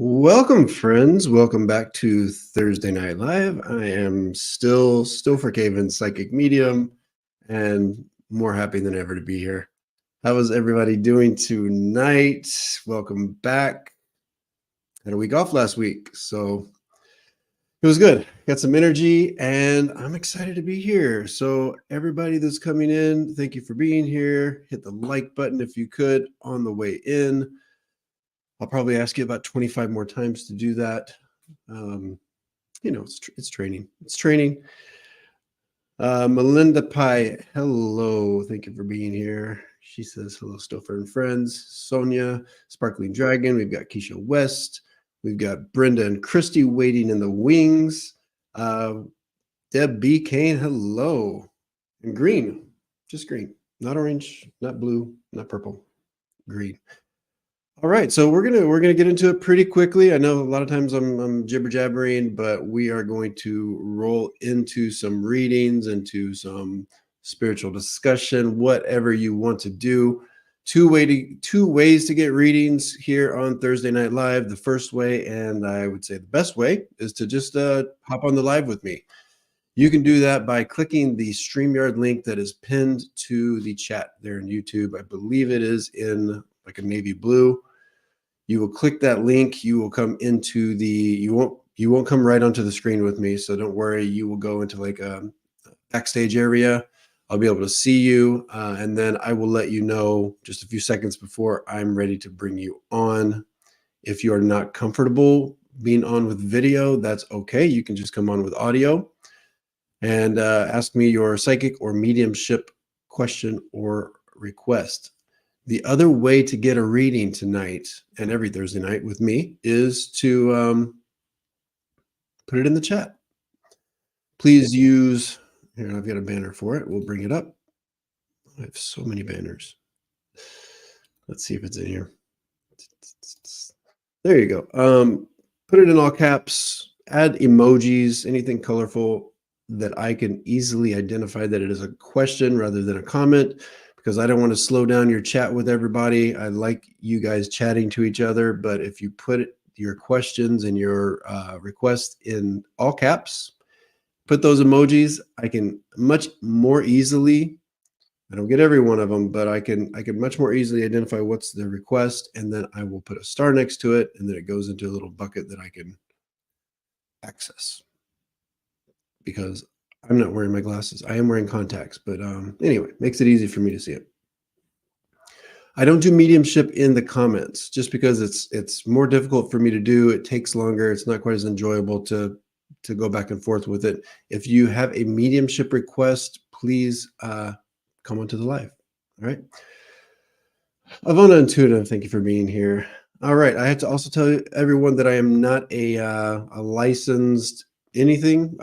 Welcome, friends. Welcome back to Thursday Night Live. I am still Stopher Cavins, psychic medium, and more happy than ever to be here. How is everybody doing tonight? Welcome back. Had a week off last week, so it was good. Got some energy, and I'm excited to be here. So everybody that's coming in, thank you for being here. Hit the like button if you could on the way in. I'll probably ask you about 25 more times to do that. It's training. It's training. Melinda Pye, hello. Thank you for being here. She says, hello, Stopher and friends. Sonia, Sparkling Dragon. We've got Keisha West. We've got Brenda and Christy waiting in the wings. Deb B. Kane, hello. And green, just green. Not orange, not blue, not purple, green. All right, so we're gonna get into it pretty quickly. I know a lot of times I'm jibber jabbering, but we are going to roll into some readings, into some spiritual discussion, whatever you want to do. Two ways to get readings here on Thursday Night Live. The first way, and I would say the best way, is to just hop on the live with me. You can do that by clicking the StreamYard link that is pinned to the chat there in YouTube. I believe it is in like a navy blue. You will click that link. You will come into you won't come right onto the screen with me. So don't worry. You will go into like a backstage area. I'll be able to see you. And then I will let you know just a few seconds before I'm ready to bring you on. If you are not comfortable being on with video, that's okay. You can just come on with audio and ask me your psychic or mediumship question or request. The other way to get a reading tonight and every Thursday night with me is to put it in the chat. Please use, here, I've got a banner for it. We'll bring it up. I have so many banners. Let's see if it's in here. There you go. Put it in all caps, add emojis, anything colorful that I can easily identify that it is a question rather than a comment, because I don't want to slow down your chat with everybody. I like you guys chatting to each other, but if you put your questions and your requests in all caps, put those emojis, I can much more easily, I don't get every one of them, but I can much more easily identify what's the request, and then I will put a star next to it, and then it goes into a little bucket that I can access. Because I'm not wearing my glasses. I am wearing contacts, but anyway, makes it easy for me to see it. I don't do mediumship in the comments just because it's more difficult for me to do. It takes longer. It's not quite as enjoyable to go back and forth with it. If you have a mediumship request, please come onto the live. All right. Avona Intuitive, thank you for being here. All right. I have to also tell everyone that I am not a licensed anything.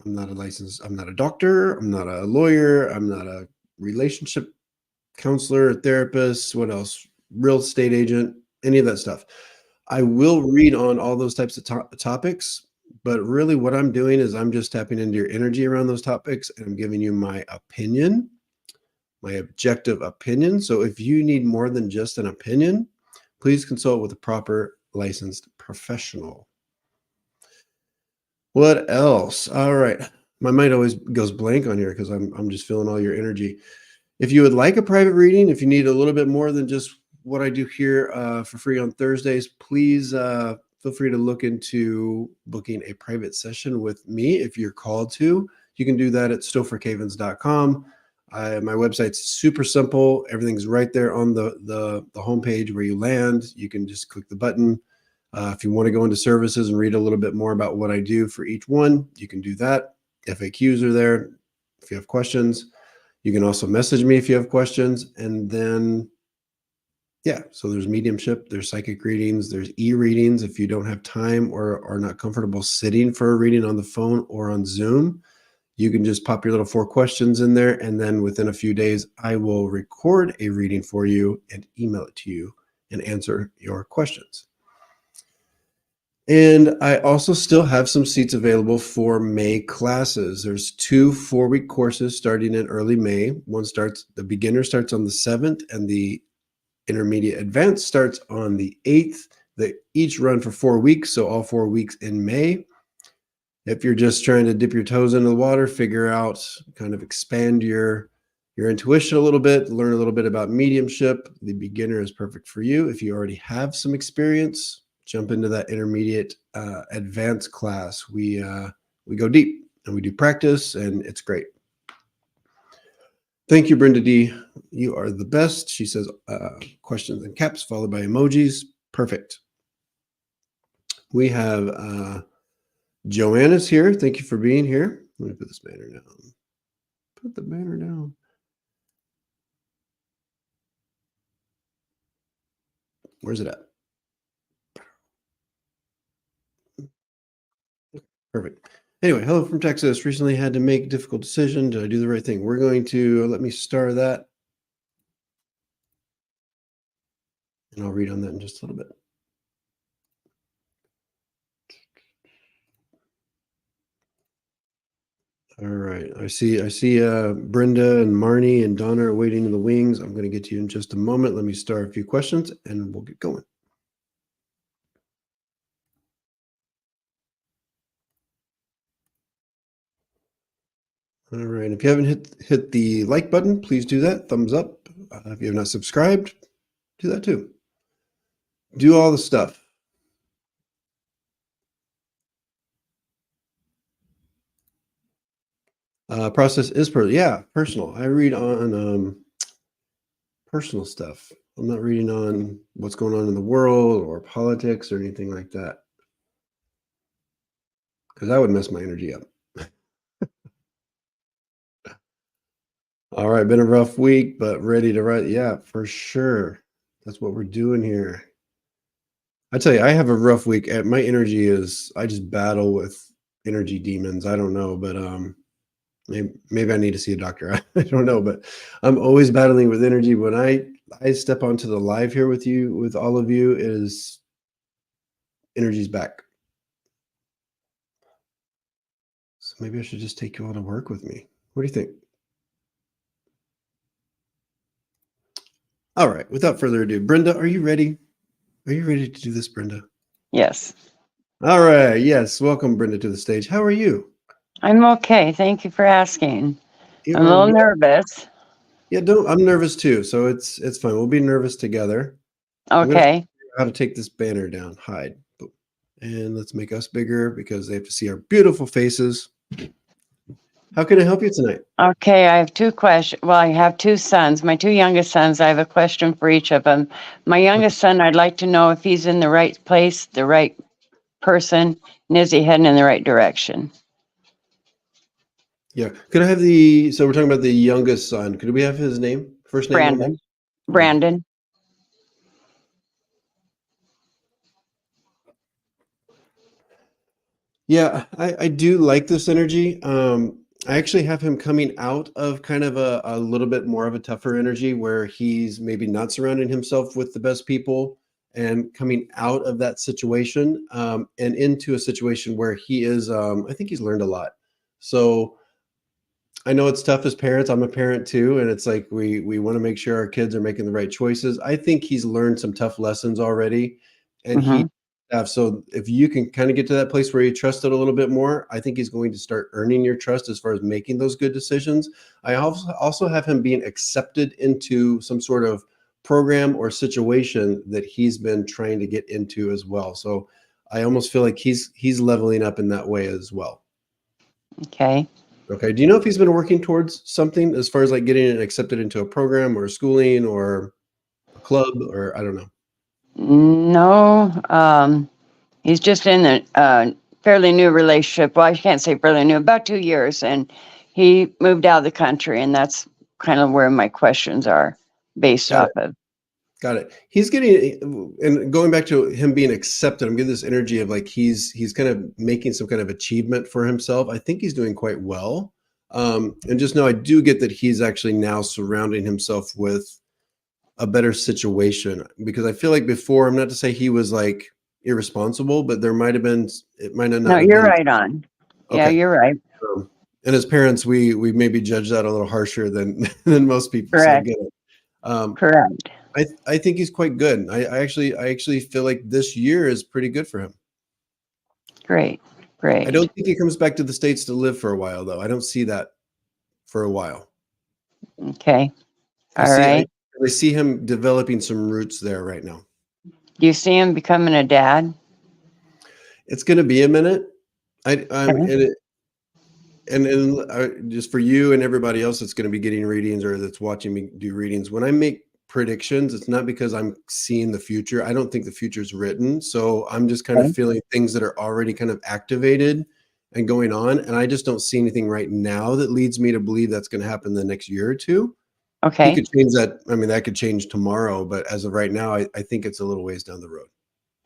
I'm not a doctor. I'm not a lawyer. I'm not a relationship counselor, therapist, what else? Real estate agent, any of that stuff. I will read on all those types of topics, but really what I'm doing is I'm just tapping into your energy around those topics, and I'm giving you my opinion, my objective opinion. So if you need more than just an opinion, please consult with a proper licensed professional. What else? All right. My mind always goes blank on here because I'm just feeling all your energy. If you would like a private reading, if you need a little bit more than just what I do here for free on Thursdays, please feel free to look into booking a private session with me if you're called to. You can do that at stophercavins.com. My website's super simple. Everything's right there on the homepage where you land. You can just click the button. If you want to go into services and read a little bit more about what I do for each one, you can do that. FAQs are there if you have questions. You can also message me if you have questions. And then, yeah, so there's mediumship, there's psychic readings, there's e-readings. If you don't have time or are not comfortable sitting for a reading on the phone or on Zoom, you can just pop your little 4 questions in there. And then within a few days, I will record a reading for you and email it to you and answer your questions. And I also still have some seats available for May classes. There's 2 4-week courses starting in early May. The beginner starts on the 7th, and the intermediate advanced starts on the 8th. They each run for 4 weeks, so all 4 weeks in May. If you're just trying to dip your toes into the water, figure out, kind of expand your intuition a little bit, learn a little bit about mediumship, the beginner is perfect for you. If you already have some experience, jump into that intermediate advanced class. We go deep and we do practice, and it's great. Thank you, Brenda D. You are the best. She says questions in caps followed by emojis. Perfect. We have Joanna's here. Thank you for being here. Let me put this banner down. Put the banner down. Where's it at? Perfect. Anyway, hello from Texas. Recently had to make a difficult decision. Did I do the right thing? We're going to let me star that. And I'll read on that in just a little bit. All right. I see Brenda and Marne and Donna are waiting in the wings. I'm going to get to you in just a moment. Let me start a few questions and we'll get going. All right. If you haven't hit the like button, please do that. Thumbs up. If you have not subscribed, do that too. Do all the stuff. Process is personal. I read on personal stuff. I'm not reading on what's going on in the world or politics or anything like that, because that would mess my energy up. All right, been a rough week, but ready to write. Yeah, for sure. That's what we're doing here. I tell you, I have a rough week. My energy is, I just battle with energy demons. I don't know, but maybe I need to see a doctor. I don't know, but I'm always battling with energy. When I step onto the live here with you, with all of you, is energy's back. So maybe I should just take you all to work with me. What do you think? All right, without further ado, Brenda, are you ready? Are you ready to do this, Brenda? Yes. All right, yes. Welcome, Brenda, to the stage. How are you? I'm okay. Thank you for asking. You I'm a little nervous. Yeah, I'm nervous too, so it's fine. We'll be nervous together. I'm gonna Okay. figure out how to take this banner down. Hide. Boom. And let's make us bigger because they have to see our beautiful faces. How can I help you tonight? Okay, I have two questions. Well, I have two sons. My two youngest sons, I have a question for each of them. My youngest son, I'd like to know if he's in the right place, the right person, and is he heading in the right direction? Yeah. Could I have so we're talking about the youngest son. Could we have his name? First name on there? Brandon. Yeah, I do like this energy. I actually have him coming out of kind of a little bit more of a tougher energy where he's maybe not surrounding himself with the best people and coming out of that situation and into a situation where he is, I think he's learned a lot. So I know it's tough as parents. I'm a parent too, and it's like we want to make sure our kids are making the right choices. I think he's learned some tough lessons already, and so if you can kind of get to that place where you trust it a little bit more, I think he's going to start earning your trust as far as making those good decisions. I also have him being accepted into some sort of program or situation that he's been trying to get into as well. So I almost feel like he's leveling up in that way as well. Okay. Okay. Do you know if he's been working towards something as far as like getting it accepted into a program or schooling or a club or I don't know? No, he's just in a fairly new relationship. Well, I can't say fairly new, about 2 years, and he moved out of the country, and that's kind of where my questions are based off of. Got it. He's getting, and going back to him being accepted, I'm getting this energy of like he's kind of making some kind of achievement for himself. I think he's doing quite well. And just know I do get that he's actually now surrounding himself with a better situation, because I feel like before, I'm not to say he was like irresponsible, but there might have been, it might not No, have you're been. right on. Yeah, Okay. you're right. And as parents, we maybe judge that a little harsher than most people. So I Correct. get it. Correct. I think he's quite good. I actually feel like this year is pretty good for him. Great. I don't think he comes back to the States to live for a while, though. I don't see that for a while. Okay. All right. I see him developing some roots there right now. Do you see him becoming a dad? It's going to be a minute. Okay. And just for you and everybody else that's going to be getting readings or that's watching me do readings, when I make predictions, it's not because I'm seeing the future. I don't think the future is written. So I'm just kind of feeling things that are already kind of activated and going on. And I just don't see anything right now that leads me to believe that's going to happen the next year or two. Okay. He could change that. I mean, that could change tomorrow, but as of right now, I think it's a little ways down the road.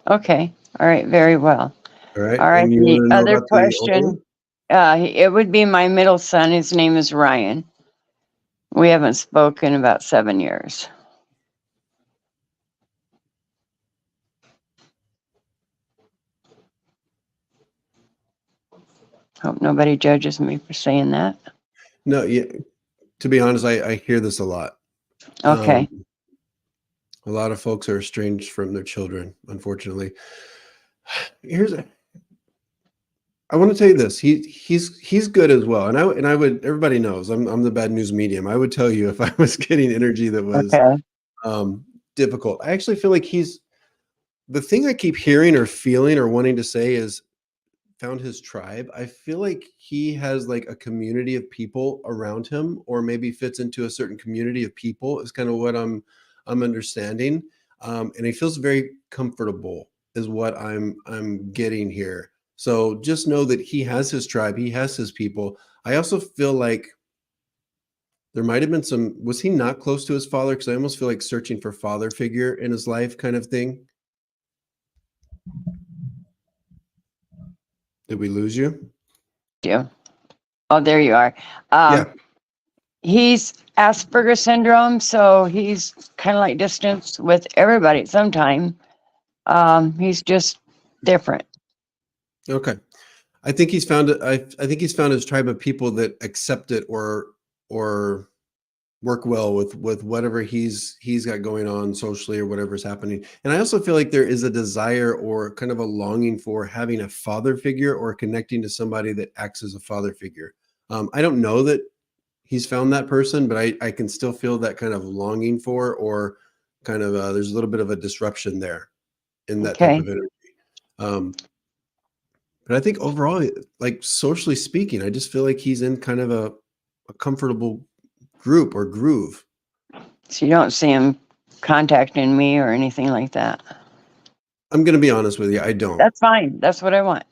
Okay. All right. Very well. All right. All right. And you The want to know other about the older one? question, it would be my middle son. His name is Ryan. We haven't spoken about 7 years. Hope nobody judges me for saying that. No, yeah. To be honest, I hear this a lot. Okay. A lot of folks are estranged from their children, unfortunately. I want to tell you this. He's good as well. And I would, everybody knows I'm the bad news medium. I would tell you if I was getting energy that was difficult. I actually feel like the thing I keep hearing or feeling or wanting to say is found his tribe. I feel like he has like a community of people around him, or maybe fits into a certain community of people is kind of what I'm understanding. And he feels very comfortable is what I'm getting here. So just know that he has his tribe, he has his people. I also feel like there might have been was he not close to his father? Because I almost feel like searching for father figure in his life kind of thing. Did we lose you? Yeah. Oh, there you are. Yeah. He's Asperger's syndrome, so he's kind of like distanced with everybody at some time. He's just different. Okay. I think he's found it. I think he's found his tribe of people that accept it or work well with whatever he's got going on socially or whatever's happening. And I also feel like there is a desire or kind of a longing for having a father figure or connecting to somebody that acts as a father figure. I don't know that he's found that person, but I can still feel that kind of longing for, or kind of there's a little bit of a disruption there in that type of energy. But I think overall, like socially speaking, I just feel like he's in kind of a comfortable group or groove. So you don't see him contacting me or anything like that? I'm going to be honest with you. I don't. That's fine. That's what I want.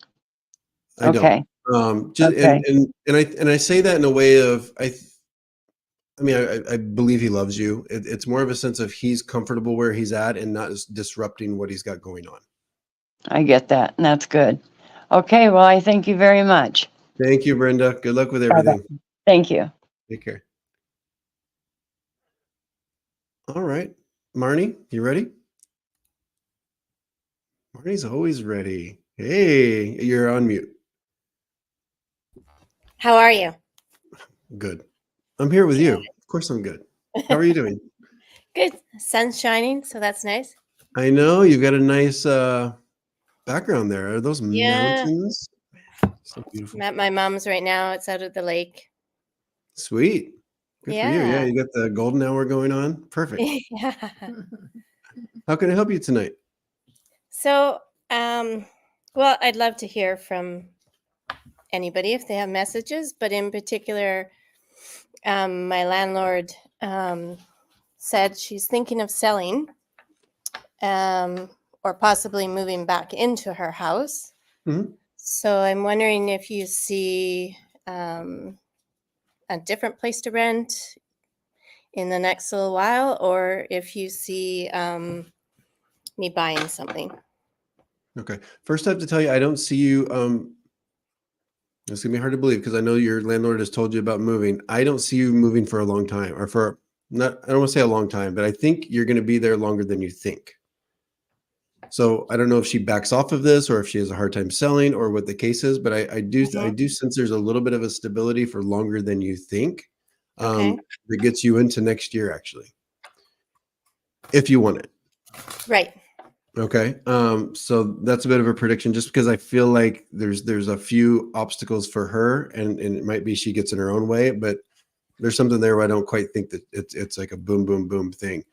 I don't. And I say that in a way of, I mean, I believe he loves you. It's more of a sense of he's comfortable where he's at and not disrupting what he's got going on. I get that. And that's good. Okay. Well, I thank you very much. Thank you, Brenda. Good luck with everything. Thank you. Take care. All right. Marnie, you ready? Marnie's always ready. Hey, you're on mute. How are you? Good. I'm here with you. Of course I'm good. How are you doing? Good. Sun's shining, so that's nice. I know you've got a nice background there. Are those mountains? So beautiful. I'm at my mom's right now. It's out at the lake. Sweet. Good for you. Yeah, you got the golden hour going on. Perfect. Yeah. How can I help you tonight? So, well, I'd love to hear from anybody if they have messages, but in particular, my landlord said she's thinking of selling or possibly moving back into her house. Mm-hmm. So I'm wondering if you see a different place to rent in the next little while, or if you see me buying something. Okay. First, I have to tell you, I don't see you. It's gonna be hard to believe because I know your landlord has told you about moving. I don't see you moving for a long time, or for not. I don't want to say a long time, but I think you're going to be there longer than you think. So I don't know if she backs off of this, or if she has a hard time selling, or what the case is. But I do sense there's a little bit of a stability for longer than you think. That gets you into next year, actually. if you want it. Right. Okay. So that's a bit of a prediction just because I feel like there's a few obstacles for her and it might be she gets in her own way, but there's something there where I don't quite think that it's like a boom, boom, boom thing.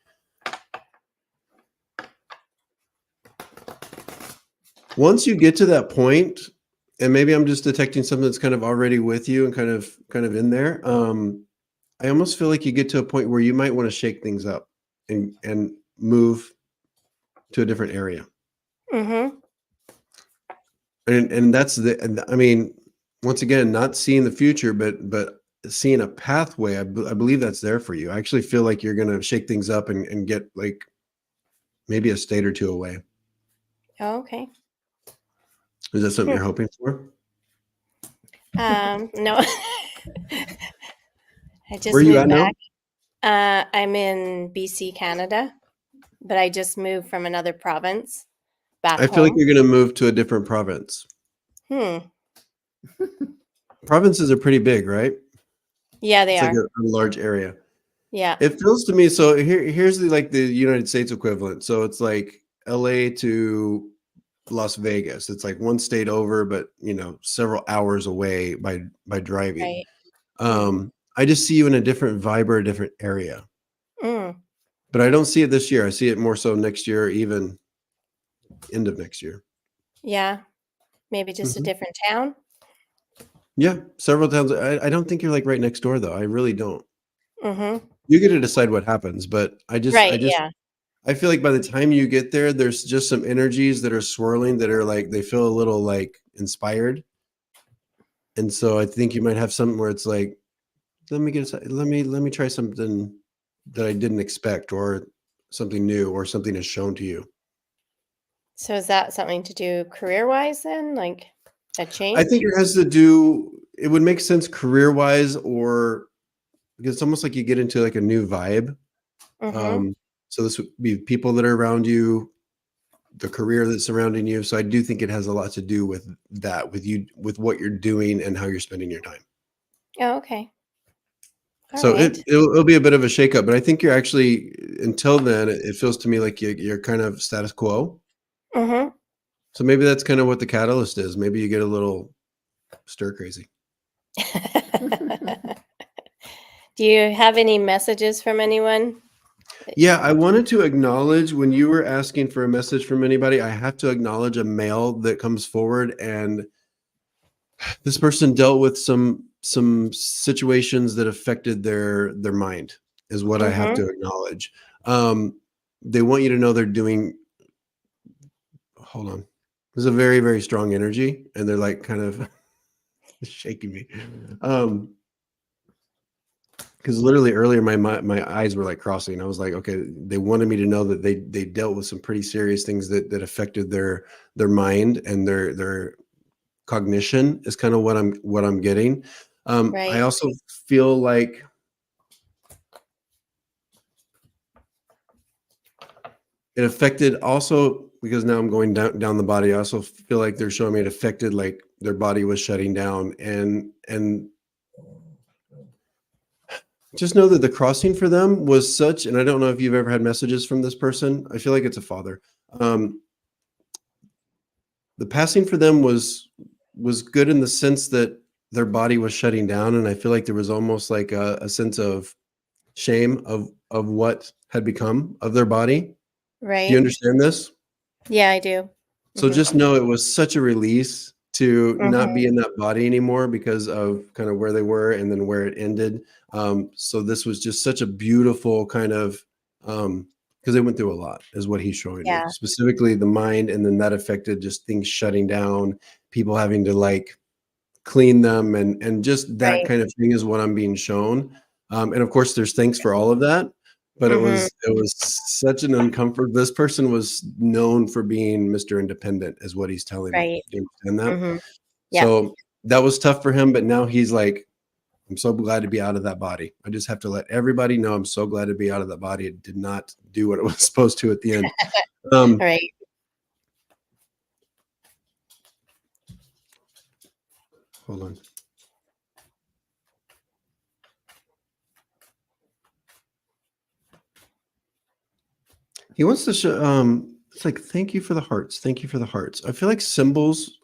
Once you get to that point, and maybe I'm just detecting something that's kind of already with you and kind of in there. I almost feel like you get to a point where you might want to shake things up and move to a different area. Mm-hmm. And that's and I mean, once again, not seeing the future, but seeing a pathway. I believe that's there for you. I actually feel like you're going to shake things up and get like maybe a state or two away. Oh, okay. Is that something you're hoping for? No. I just Where are you moved at now? back. I'm in BC, Canada, but I just moved from another province back I feel like home. you're going to move to a different province. Hmm. Provinces are pretty big, right? Yeah, they It's like are. a large area. Yeah. It feels to me so. Here's the United States equivalent. So it's like LA to Las Vegas. It's like one state over, but several hours away by driving. Right. Mm. I just see you in a different vibe or a different area, Mm. but I don't see it this year. I see it more so next year, or even end of next year. Yeah. Maybe just a Mhm. different town. Yeah, several times. I don't think you're like right next door though. I really don't. Mm-hmm. You get to decide what happens, but Right. Yeah. I feel like by the time you get there, there's just some energies that are swirling that are like they feel a little like inspired. And so I think you might have something where it's like, let me try something that I didn't expect or something new or something is shown to you. So is that something to do career-wise then? Like a I change? think it has to do it would make sense career-wise or because it's almost like you get into like a new vibe. Mm-hmm. Um, so this would be people that are around you, the career that's surrounding you. So I do think it has a lot to do with that, with you, with what you're doing and how you're spending your time. Oh, okay. All So right. it'll be a bit of a shakeup, but I think you're actually until then, it feels to me like you're kind of status quo. Mm-hmm. So maybe that's kind of what the catalyst is. Maybe you get a little stir crazy. Do you have any messages from anyone? Yeah, I wanted to acknowledge when you were asking for a message from anybody, I have to acknowledge a male that comes forward and this person dealt with some situations that affected their mind is what I have Mm-hmm. to acknowledge. They want you to know they're doing hold on. There's a very, very strong energy and they're like kind of shaking me. Because literally earlier my eyes were like crossing. I was like, okay, they wanted me to know that they dealt with some pretty serious things that affected their mind and their cognition is kind of what I'm getting. I Right. also feel like it affected also because now I'm going down the body. I also feel like they're showing me it affected like their body was shutting down and just know that the crossing for them was such, and I don't know if you've ever had messages from this person. I feel like it's a father. Um, the passing for them was good in the sense that their body was shutting down, and I feel like there was almost like a sense of shame of what had become of their body. Do you Right. understand this? Yeah, I do. So Mm-hmm. just know it was such a release to not be Mm-hmm. in that body anymore because of kind of where they were and then where it ended. So this was just such a beautiful kind of because they went through a lot, is what he's showing me. Yeah. Specifically the mind, and then that affected just things shutting down, people having to like clean them and just that Right. kind of thing is what I'm being shown. And of course there's thanks for all of that, but Mm-hmm. it was such an uncomfort. This person was known for being Mr. Independent is what he's telling me. Right. Do you understand that? Mm-hmm. Yeah. So that was tough for him, but now he's like, I'm so glad to be out of that body. I just have to let everybody know I'm so glad to be out of that body. It did not do what it was supposed to at the end. Um, Right. hold on. He wants to show, it's like, thank you for the hearts. Thank you for the hearts. I feel like symbols,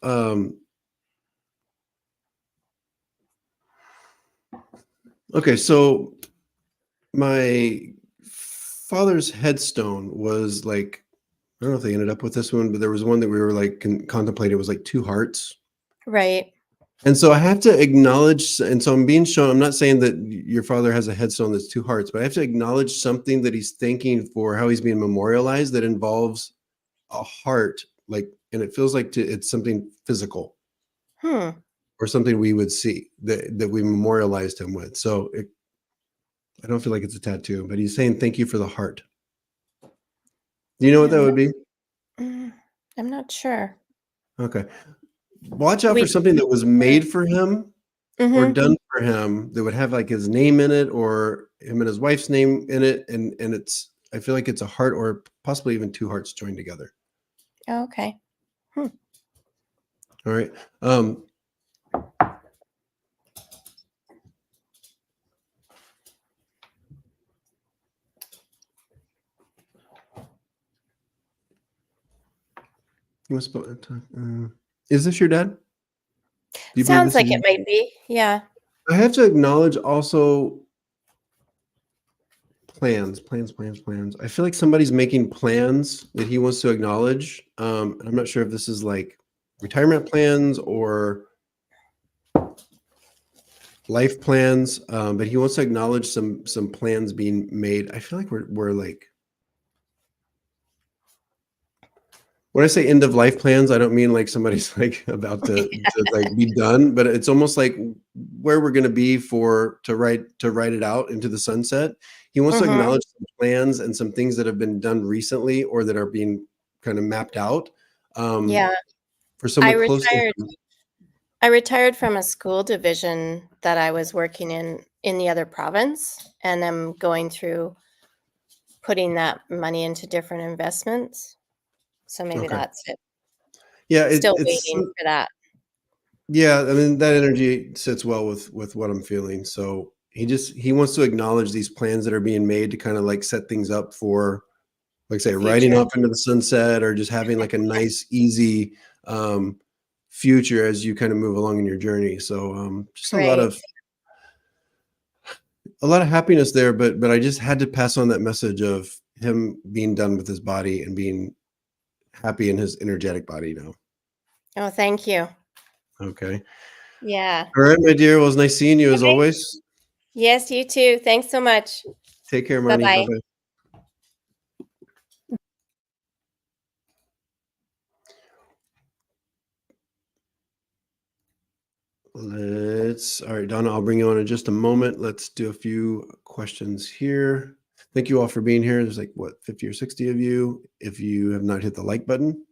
okay, so my father's headstone was like, I don't know if they ended up with this one, but there was one that we were like contemplating. It was like two hearts. Right. And so I have to acknowledge, and so I'm being shown, I'm not saying that your father has a headstone that's two hearts, but I have to acknowledge something that he's thanking for how he's being memorialized that involves a heart, like, and it feels like it's something physical Hmm. or something we would see that we memorialized him with. So I don't feel like it's a tattoo, but he's saying thank you for the heart. Do you know what Yeah, that would be? I'm not sure. Okay. Watch out for We. something that was made for him or Mm-hmm. done for him that would have like his name in it or him and his wife's name in it. And it's, I feel like it's a heart or possibly even two hearts joined together. Okay. All right. You must, is this your dad? Do you believe Sounds this is like your it might be. Yeah. I have to acknowledge also plans. I feel like somebody's making plans that he wants to acknowledge. And I'm not sure if this is like retirement plans or life plans, but he wants to acknowledge some plans being made. I feel like we're like, when I say end of life plans, I don't mean like somebody's like about to like be done, but it's almost like where we're going to be to write it out into the sunset. He wants to Mm-hmm. acknowledge some plans and some things that have been done recently or that are being kind of mapped out, Yeah. for I someone close to retired. him. I retired from a school division that I was working in the other province, and I'm going through putting that money into different investments. So maybe Okay. that's it. Yeah, Still it's waiting for that. yeah, I mean that energy sits well with what I'm feeling. So he wants to acknowledge these plans that are being made to kind of like set things up for, like I say, The riding future. off into the sunset or just having like a nice, easy future as you kind of move along in your journey. So just Right. a lot of happiness there, but I just had to pass on that message of him being done with his body and being happy in his energetic body now. Oh, thank you. Okay. Yeah. All right, my dear. Well, it was nice seeing you as Okay. always. Yes, you too. Thanks so much. Take care, Marnie. Bye-bye. Bye-bye. All right, Donna, I'll bring you on in just a moment. Let's do a few questions here. Thank you all for being here. There's like, what, 50 or 60 of you. If you have not hit the like button,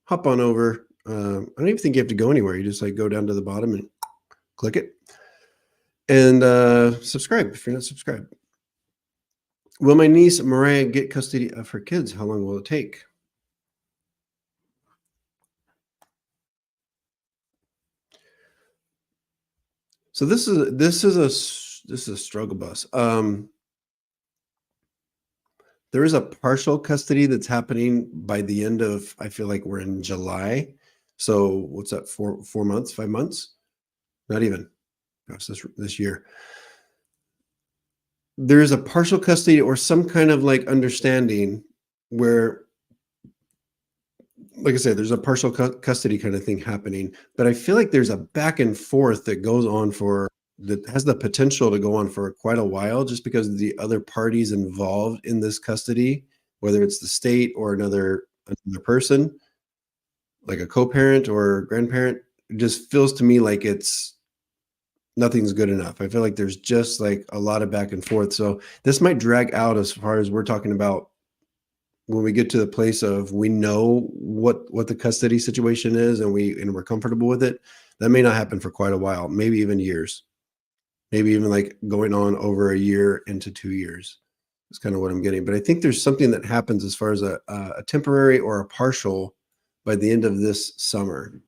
hop on over. I don't even think you have to go anywhere. You just like go down to the bottom and click it. And subscribe if you're not subscribed. Will my niece Mariah get custody of her kids? How long will it take? So this is a struggle bus. There is a partial custody that's happening by the end of, I feel like we're in July. So what's that, 4 months, 5 months? Not even. Gosh, this year. There is a partial custody or some kind of like understanding where, like I said, there's a partial custody kind of thing happening, but I feel like there's a back and forth that goes on that has the potential to go on for quite a while, just because the other parties involved in this custody, whether it's the state or another person, like a co-parent or grandparent, it just feels to me like nothing's good enough. I feel like there's just like a lot of back and forth. So this might drag out as far as we're talking about when we get to the place of we know what the custody situation is and we're comfortable with it. That may not happen for quite a while, maybe even years, maybe even like going on over a year into 2 years. That's kind of what I'm getting. But I think there's something that happens as far as a temporary or a partial by the end of this summer.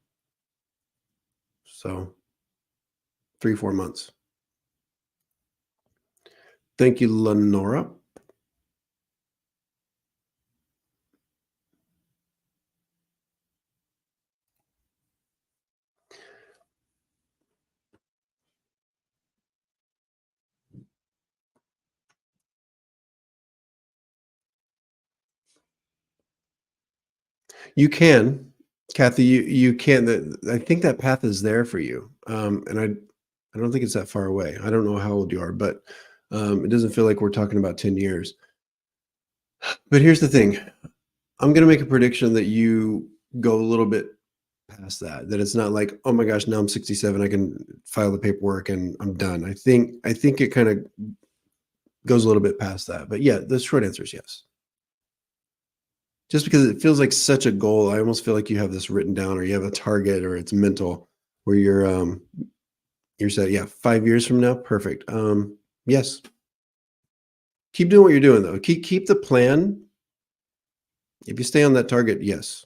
So 3-4 months. Thank you, Lenora. You can, Kathy, you can. I think that path is there for you. And I don't think it's that far away. I don't know how old you are, but it doesn't feel like we're talking about 10 years. But here's the thing. I'm going to make a prediction that you go a little bit past that it's not like, oh my gosh, now I'm 67, I can file the paperwork and I'm done. I think it kind of goes a little bit past that. But yeah, the short answer is yes. Just because it feels like such a goal, I almost feel like you have this written down, or you have a target, or it's mental, where you're said, yeah, 5 years from now, perfect. Yes. Keep doing what you're doing though. Keep the plan. If you stay on that target, yes.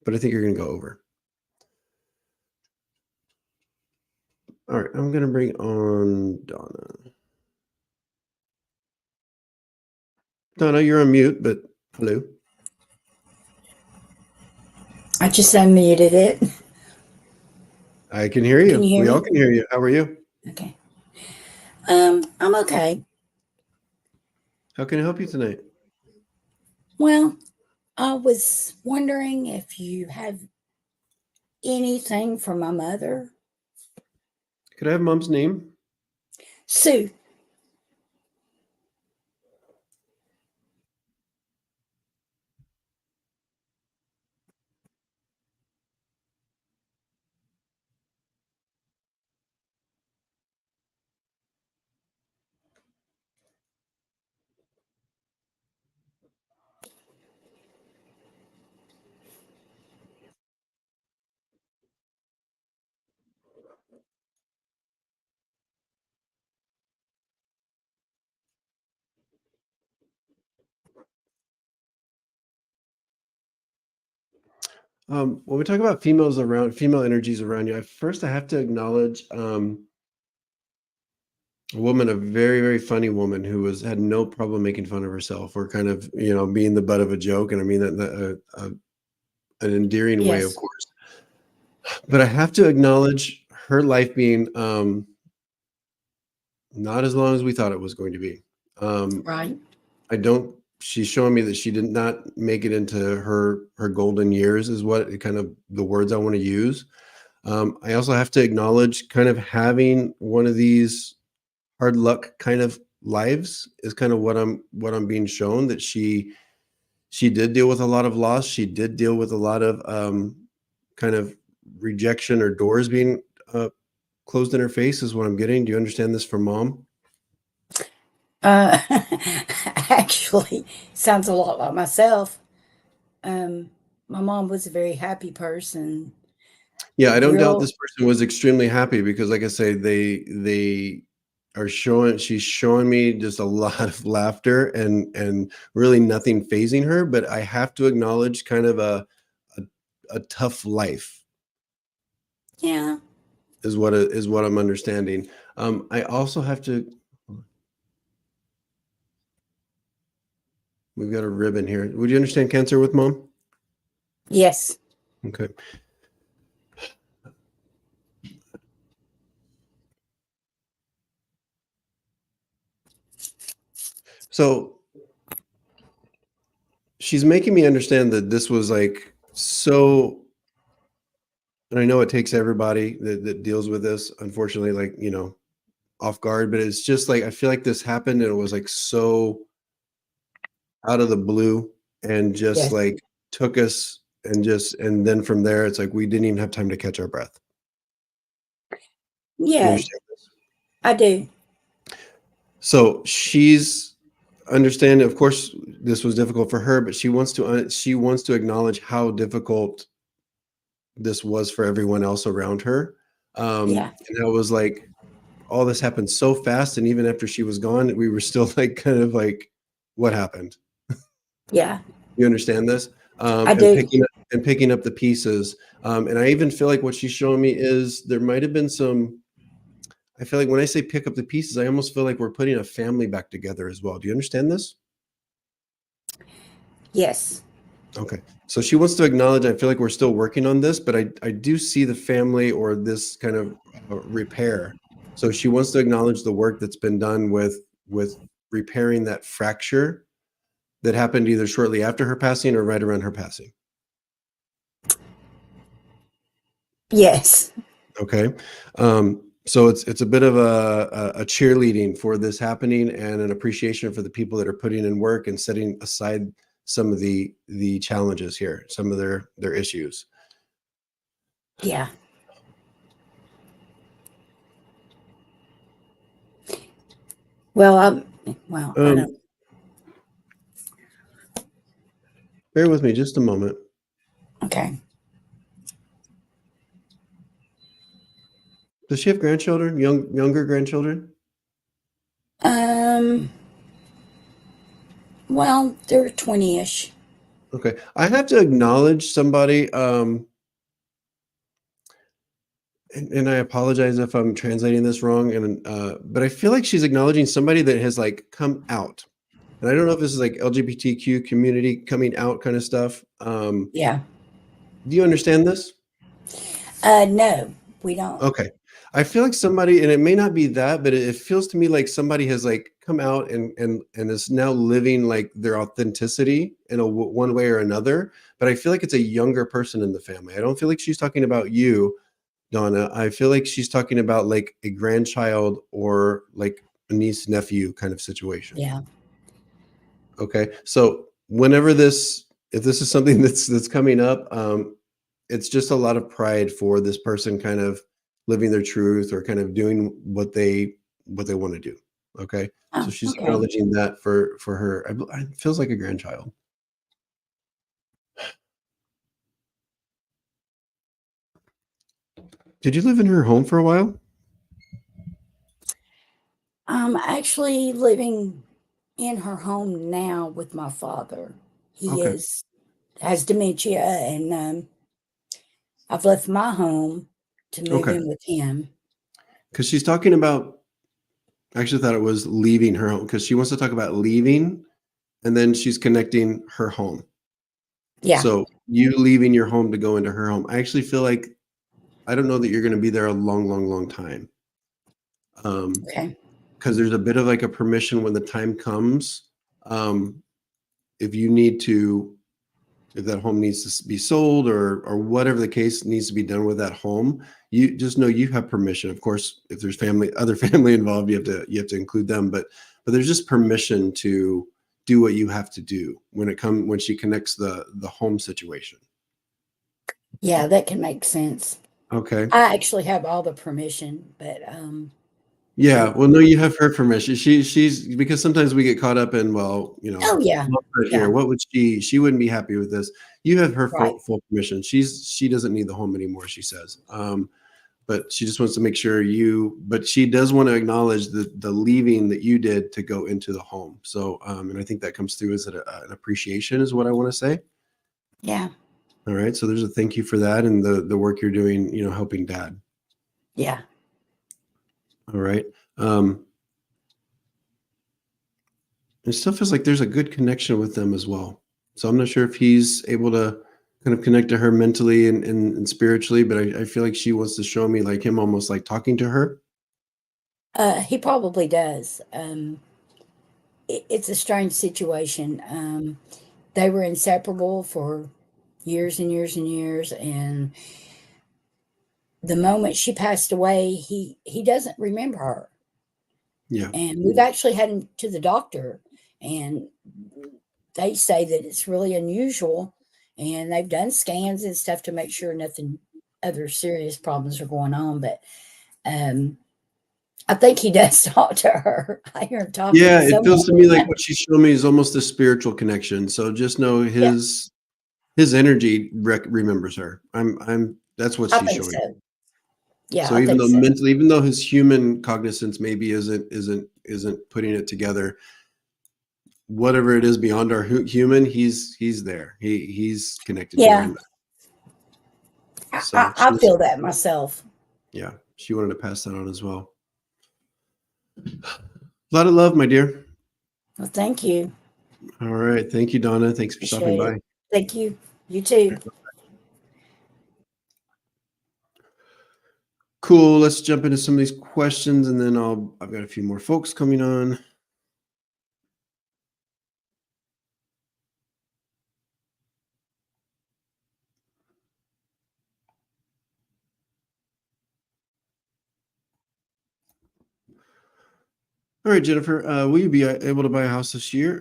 But I think you're going to go over. All right, I'm going to bring on Donna. Donna, you're on mute, but hello. I just unmuted it. I can hear you. Can you hear We me? all can hear you. How are you? Okay. I'm okay. How can I help you tonight? Well, I was wondering if you have anything for my mother, Could I have Mom's name? Sue. When we talk about female energies around you, first I have to acknowledge a woman, a very, very funny woman who had no problem making fun of herself, or kind of, being the butt of a joke. And I mean that an endearing way, of Yes. course. But I have to acknowledge her life being not as long as we thought it was going to be. Right. She's showing me that she did not make it into her golden years, is what kind of the words I want to use. I also have to acknowledge kind of having one of these hard luck kind of lives is kind of what I'm being shown, that she did deal with a lot of loss. She did deal with a lot of kind of rejection, or doors being closed in her face, is what I'm getting. Do you understand this from Mom? Actually, sounds a lot like myself. My mom was a very happy person. Yeah, I don't doubt Real, this person was extremely happy, because like I say, they are she's showing me just a lot of laughter and really nothing phasing her. But I have to acknowledge kind of a tough life yeah. is what I'm understanding. I also have to, we've got a ribbon here. Would you understand Cancer with Mom? Yes. Okay. So she's making me understand that this was like so, and I know it takes everybody that deals with this, unfortunately, like, off guard, but it's just like, I feel like this happened and it was like so out of the blue, and just Yes. like took us, and then from there, it's like we didn't even have time to catch our breath. You Yeah, understand this? I do. So she's understanding, of course, this was difficult for her, but she wants to acknowledge how difficult this was for everyone else around her. Yeah. And I was like, all this happened so fast, and even after she was gone, we were still like kind of like, what happened? Yeah, You understand this? I And do. picking up the pieces. And I even feel like what she's showing me is there might have been some. I feel like when I say pick up the pieces, I almost feel like we're putting a family back together as well. Do you understand this? Yes. Okay. So she wants to acknowledge, I feel like we're still working on this, but I do see the family, or this kind of repair. So she wants to acknowledge the work that's been done with repairing that fracture that happened either shortly after her passing or right around her passing. Yes. Okay. So it's a bit of a cheerleading for this happening and an appreciation for the people that are putting in work and setting aside some of the challenges here, some of their issues. Yeah. Well, I Um, don't. bear with me just a moment. Okay. Does she have grandchildren? Younger grandchildren? Um. Well, they're 20-ish. Okay. I have to acknowledge somebody, and I apologize if I'm translating this wrong, but I feel like she's acknowledging somebody that has like come out. And I don't know if this is like LGBTQ community coming out kind of stuff. Yeah. Do you understand this? No, we don't. Okay. I feel like somebody, and it may not be that, but it feels to me like somebody has like come out and is now living like their authenticity in one way or another. But I feel like it's a younger person in the family. I don't feel like she's talking about you, Donna. I feel like she's talking about like a grandchild or like a niece nephew kind of situation. Yeah. Okay. So if this is something that's coming up, it's just a lot of pride for this person kind of living their truth or kind of doing what they want to do. Okay. So Oh, she's okay. acknowledging that for her. It feels like a grandchild. Did you live in her home for a while? I'm actually living in her home now with my father. He Okay. has dementia, and I've left my home to move Okay. in with him. Because she's talking about, I actually thought it was leaving her home because she wants to talk about leaving and then she's connecting her home. Yeah. So you leaving your home to go into her home. I actually feel like I don't know that you're going to be there a long, long, long time. Okay. Because there's a bit of like a permission when the time comes. If you need to, if that home needs to be sold or whatever the case needs to be done with that home, you just know you have permission. Of course, if there's other family involved, you have to include them. But there's just permission to do what you have to do when she connects the home situation. Yeah, that can make sense. Okay. I actually have all the permission, but Yeah, well, no, you have her permission. She's because sometimes we get caught up in, well, oh yeah, love right yeah, here. What would she wouldn't be happy with this. You have her right, full permission. She doesn't need the home anymore, she says. But she just wants to make sure but she does want to acknowledge the leaving that you did to go into the home. So, and I think that comes through as an appreciation is what I want to say. yeah, All right. So there's a thank you for that and the work you're doing, helping dad. yeah, All right. It still feels like there's a good connection with them as well. So I'm not sure if he's able to kind of connect to her mentally and spiritually, but I feel like she wants to show me like him almost like talking to her. he probably does. It's a strange situation. They were inseparable for years and years and years, and the moment she passed away, he doesn't remember her. Yeah. And we've actually had him to the doctor, and they say that it's really unusual. And they've done scans and stuff to make sure nothing other serious problems are going on. But I think he does talk to her. I hear him talking Yeah. to It someone. feels to me like what she's showing me is almost a spiritual connection. So just know Yeah, his energy remembers her. That's what I she's think showing. so. Yeah, So I even think though so. mentally, even though his human cognizance maybe isn't putting it together, whatever it is beyond our human, he's there. He's connected to her. Yeah, And so I feel that myself. yeah, she wanted to pass that on as well. A lot of love, my dear. Well, thank you. All right. Thank you, Donna. Thanks for stopping Appreciate by. it. Thank you. You too. Cool. Let's jump into some of these questions and then I've got a few more folks coming on. All right, Jennifer, will you be able to buy a house this year?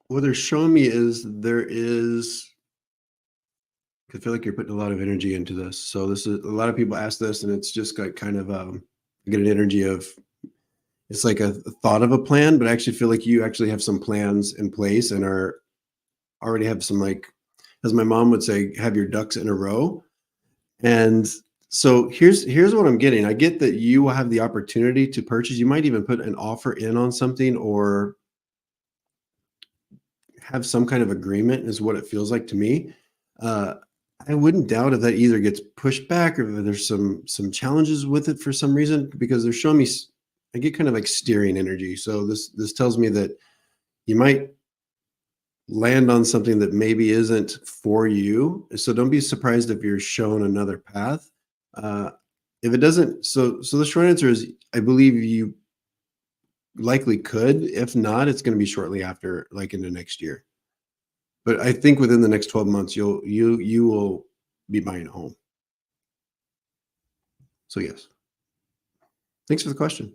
What they're showing me is I feel like you're putting a lot of energy into this. So this is, a lot of people ask this, and it's just like kind of I get an energy of, it's like a thought of a plan, but I actually feel like you actually have some plans in place and are already have some, like, as my mom would say, have your ducks in a row. And so here's what I'm getting. I get that you will have the opportunity to purchase. You might even put an offer in on something or have some kind of agreement, is what it feels like to me. I wouldn't doubt if that either gets pushed back or if there's some challenges with it for some reason, because they're showing me, I get kind of like steering energy. So this tells me that you might land on something that maybe isn't for you. So don't be surprised if you're shown another path. If it doesn't, so the short answer is, I believe you likely could. If not, it's going to be shortly after, like into next year. But I think within the next 12 months, you will be buying a home. So yes. Thanks for the question.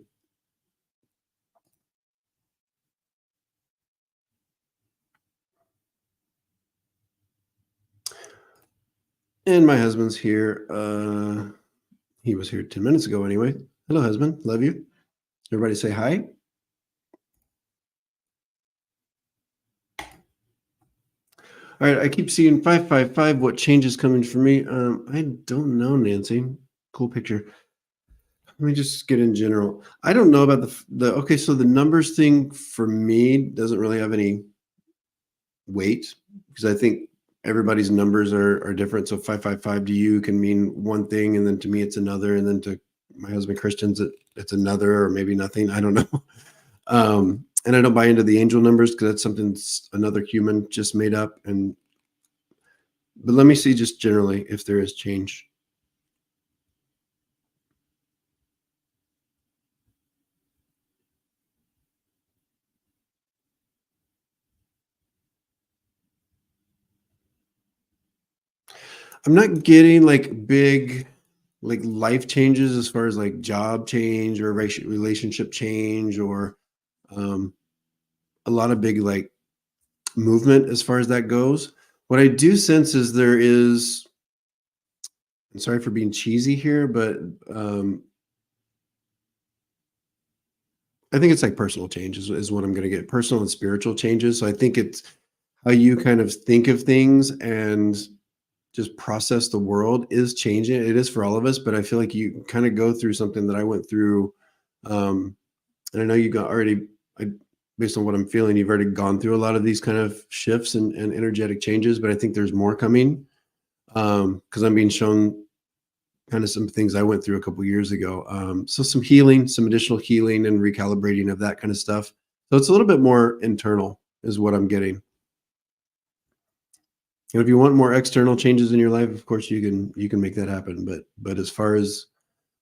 And my husband's here. He was here 10 minutes ago anyway. Hello, husband. Love you. Everybody say hi. All right, I keep seeing 555. What change is coming for me? I don't know, Nancy. Cool picture. Let me just get in general. I don't know about okay, so the numbers thing for me doesn't really have any weight, because I think everybody's numbers are different. So 555 to you can mean one thing, and then to me it's another, and then to my husband Christian's it's another, or maybe nothing. I don't know. And I don't buy into the angel numbers, because that's something another human just made up. But let me see just generally if there is change. I'm not getting like big, like life changes as far as like job change or relationship change, or a lot of big like movement as far as that goes. What I do sense is there is, I'm sorry for being cheesy here, but I think it's like personal changes is what I'm going to get. Personal and spiritual changes. So I think it's how you kind of think of things and just process the world is changing. It is for all of us, but I feel like you kind of go through something that I went through. And I know you got already, based on what I'm feeling, you've already gone through a lot of these kind of shifts and energetic changes, but I think there's more coming, because I'm being shown kind of some things I went through a couple of years ago. So some healing, some additional healing and recalibrating of that kind of stuff. So it's a little bit more internal is what I'm getting. And if you want more external changes in your life, of course you can make that happen. But as far as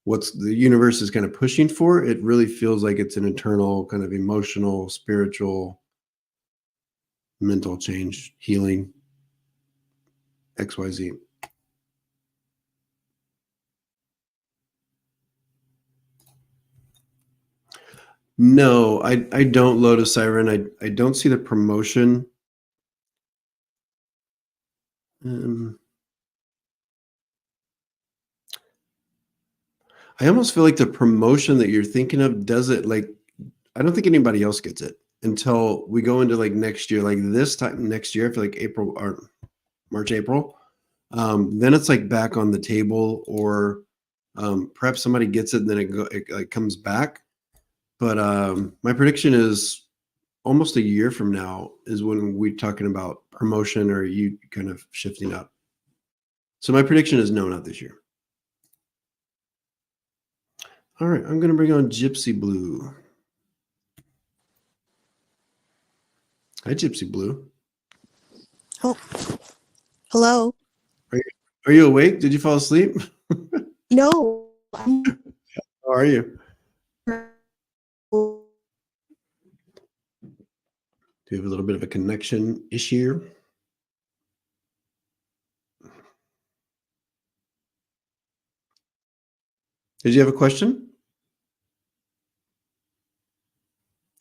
what's the universe is kind of pushing for, it really feels like it's an internal kind of emotional, spiritual, mental change, healing, XYZ. No, I don't load a siren. I don't see the promotion. I almost feel like the promotion that you're thinking of does it like, I don't think anybody else gets it until we go into like next year, like this time next year, I feel like April or March, April. Then it's like back on the table, or perhaps somebody gets it and then it like comes back. But my prediction is almost a year from now is when we're talking about promotion or you kind of shifting up. So my prediction is no, not this year. All right, I'm going to bring on Gypsy Blue. Hi, Gypsy Blue. Oh, hello. Are you awake? Did you fall asleep? No, How are you? We have a little bit of a connection issue. Did you have a question?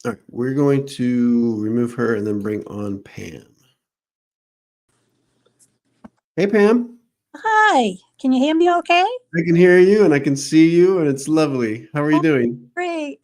All right, we're going to remove her and then bring on Pam. Hey, Pam. Hi, can you hear me okay? I can hear you and I can see you, and it's lovely. How are you doing? Great.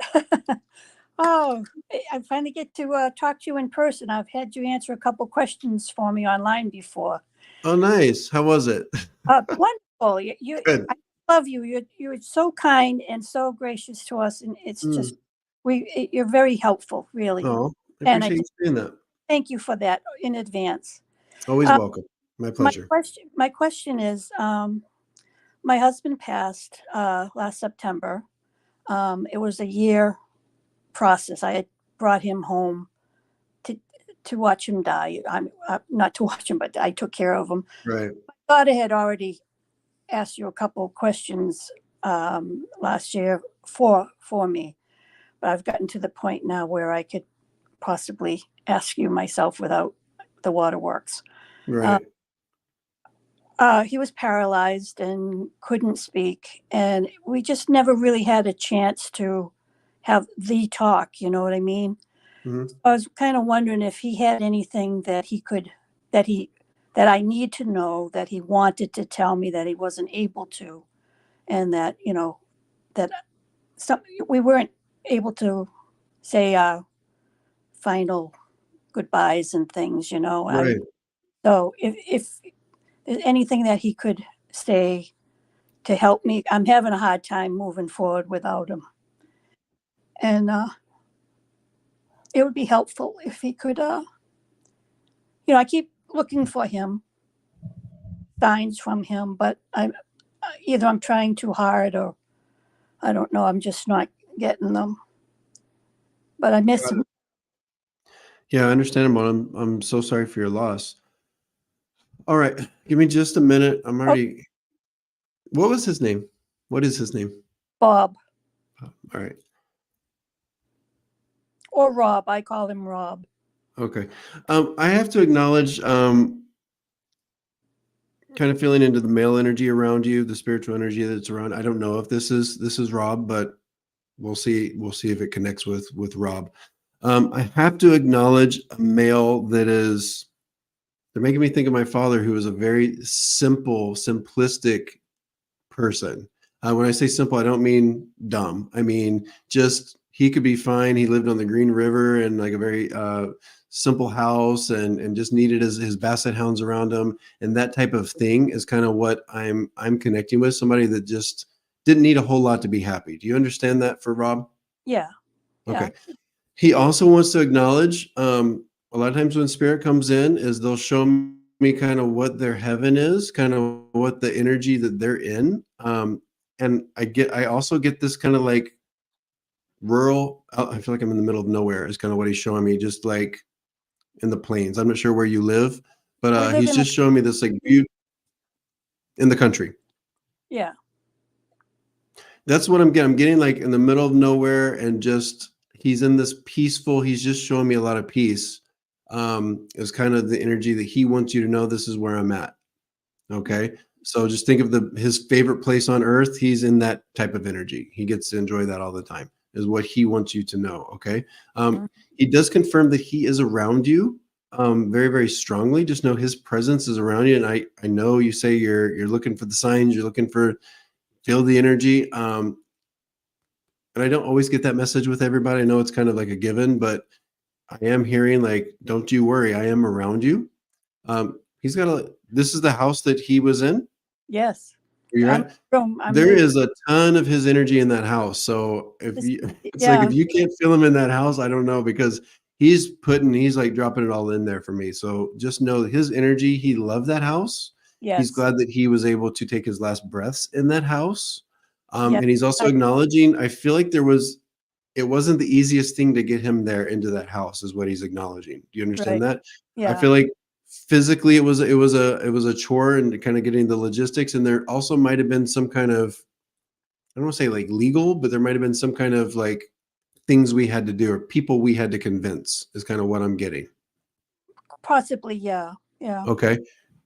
Oh, I finally get to talk to you in person. I've had you answer a couple questions for me online before. Oh, nice. How was it? Wonderful. Good. I love you. You're so kind and so gracious to us, and it's just you're very helpful, really. Oh, I And I appreciate you saying that. thank you for that in advance. Always welcome. My My pleasure. question is, my husband passed last September. It was a year process. I had brought him home to watch him die. I'm not to watch him, but I took care of him. Right. My daughter had already asked you a couple of questions last year for me, but I've gotten to the point now where I could possibly ask you myself without the waterworks. Right. He was paralyzed and couldn't speak, and we just never really had a chance to have the talk. You know what I mean? Mhm. I was kind of wondering if he had anything that that I need to know, that he wanted to tell me that he wasn't able to, and that that we weren't able to say final goodbyes and things. Right. So if there's anything that he could say to help me, I'm having a hard time moving forward without him, and it would be helpful if he could. I keep looking for him, signs from him, but either I'm trying too hard, or I don't know. I'm just not getting them. But I miss him. Yeah, understandable. I'm so sorry for your loss. All right, give me just a minute. I'm already. What was his name? What is his name? Bob All right. or Rob. I call him Rob. Okay. I have to acknowledge kind of feeling into the male energy around you, the spiritual energy that's around. I don't know if this is Rob, but we'll see. We'll see if it connects with Rob. I have to acknowledge a male that is. They're making me think of my father, who was a very simple, simplistic person. When I say simple, I don't mean dumb. I mean just he could be fine. He lived on the Green River in like a very simple house, and just needed his basset hounds around him, and that type of thing is kind of what I'm connecting with. Somebody that just didn't need a whole lot to be happy. Do you understand that for Rob? Yeah. Okay. He also wants to acknowledge a lot of times when spirit comes in is they'll show me kind of what their heaven is, kind of what the energy that they're in. And I also get this kind of like rural, I feel like I'm in the middle of nowhere is kind of what he's showing me, just like in the plains. I'm not sure where you live, We but live he's just showing me this like view in the country. Yeah. That's what I'm getting. I'm getting like in the middle of nowhere, and just he's in this peaceful. He's just showing me a lot of peace. Is kind of the energy that he wants you to know. This is where I'm at. Okay, so just think of his favorite place on earth. He's in that type of energy. He gets to enjoy that all the time. Is what he wants you to know. Okay, he does confirm that he is around you. Very, very strongly. Just know his presence is around you. And I know you say you're looking for the signs. You're looking for feel the energy. And I don't always get that message with everybody. I know it's kind of like a given, but I am hearing like, don't you worry, I am around you. He's got this is the house that he was in. Yes. Where you're at. There is a ton of his energy in that house. So it's like, if you can't feel him in that house, I don't know, because he's like dropping it all in there for me. So just know that his energy, he loved that house. Yes. He's glad that he was able to take his last breaths in that house. Yes. And he's also acknowledging, I feel like it wasn't the easiest thing to get him there into that house, is what he's acknowledging. Do you understand that? Yeah. I feel like physically it was a chore, and kind of getting the logistics. And there also might have been some kind of, I don't want to say like legal, but there might have been some kind of like things we had to do, or people we had to convince, is kind of what I'm getting. Possibly, yeah. Okay.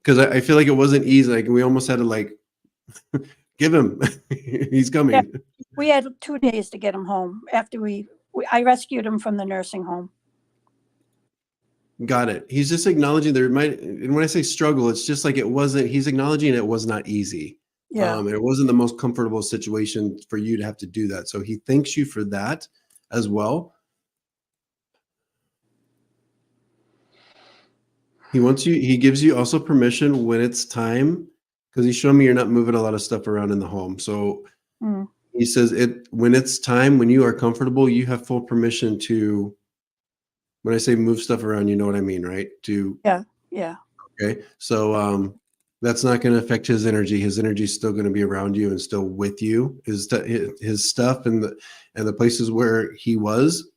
Because I feel like it wasn't easy. Like we almost had to like give him, he's coming. We had 2 days to get him home after I rescued him from the nursing home. Got it. He's just acknowledging there might, and when I say struggle, it's just like it wasn't, he's acknowledging it was not easy. Yeah. And it wasn't the most comfortable situation for you to have to do that. So he thanks you for that as well. He gives you also permission when it's time, because he's showing me you're not moving a lot of stuff around in the home. So Mm. he says when it's time, when you are comfortable, you have full permission to, when I say move stuff around, you know what I mean, right? Yeah. Okay. So that's not going to affect his energy. His energy is still going to be around you and still with you. His stuff and the places where he was,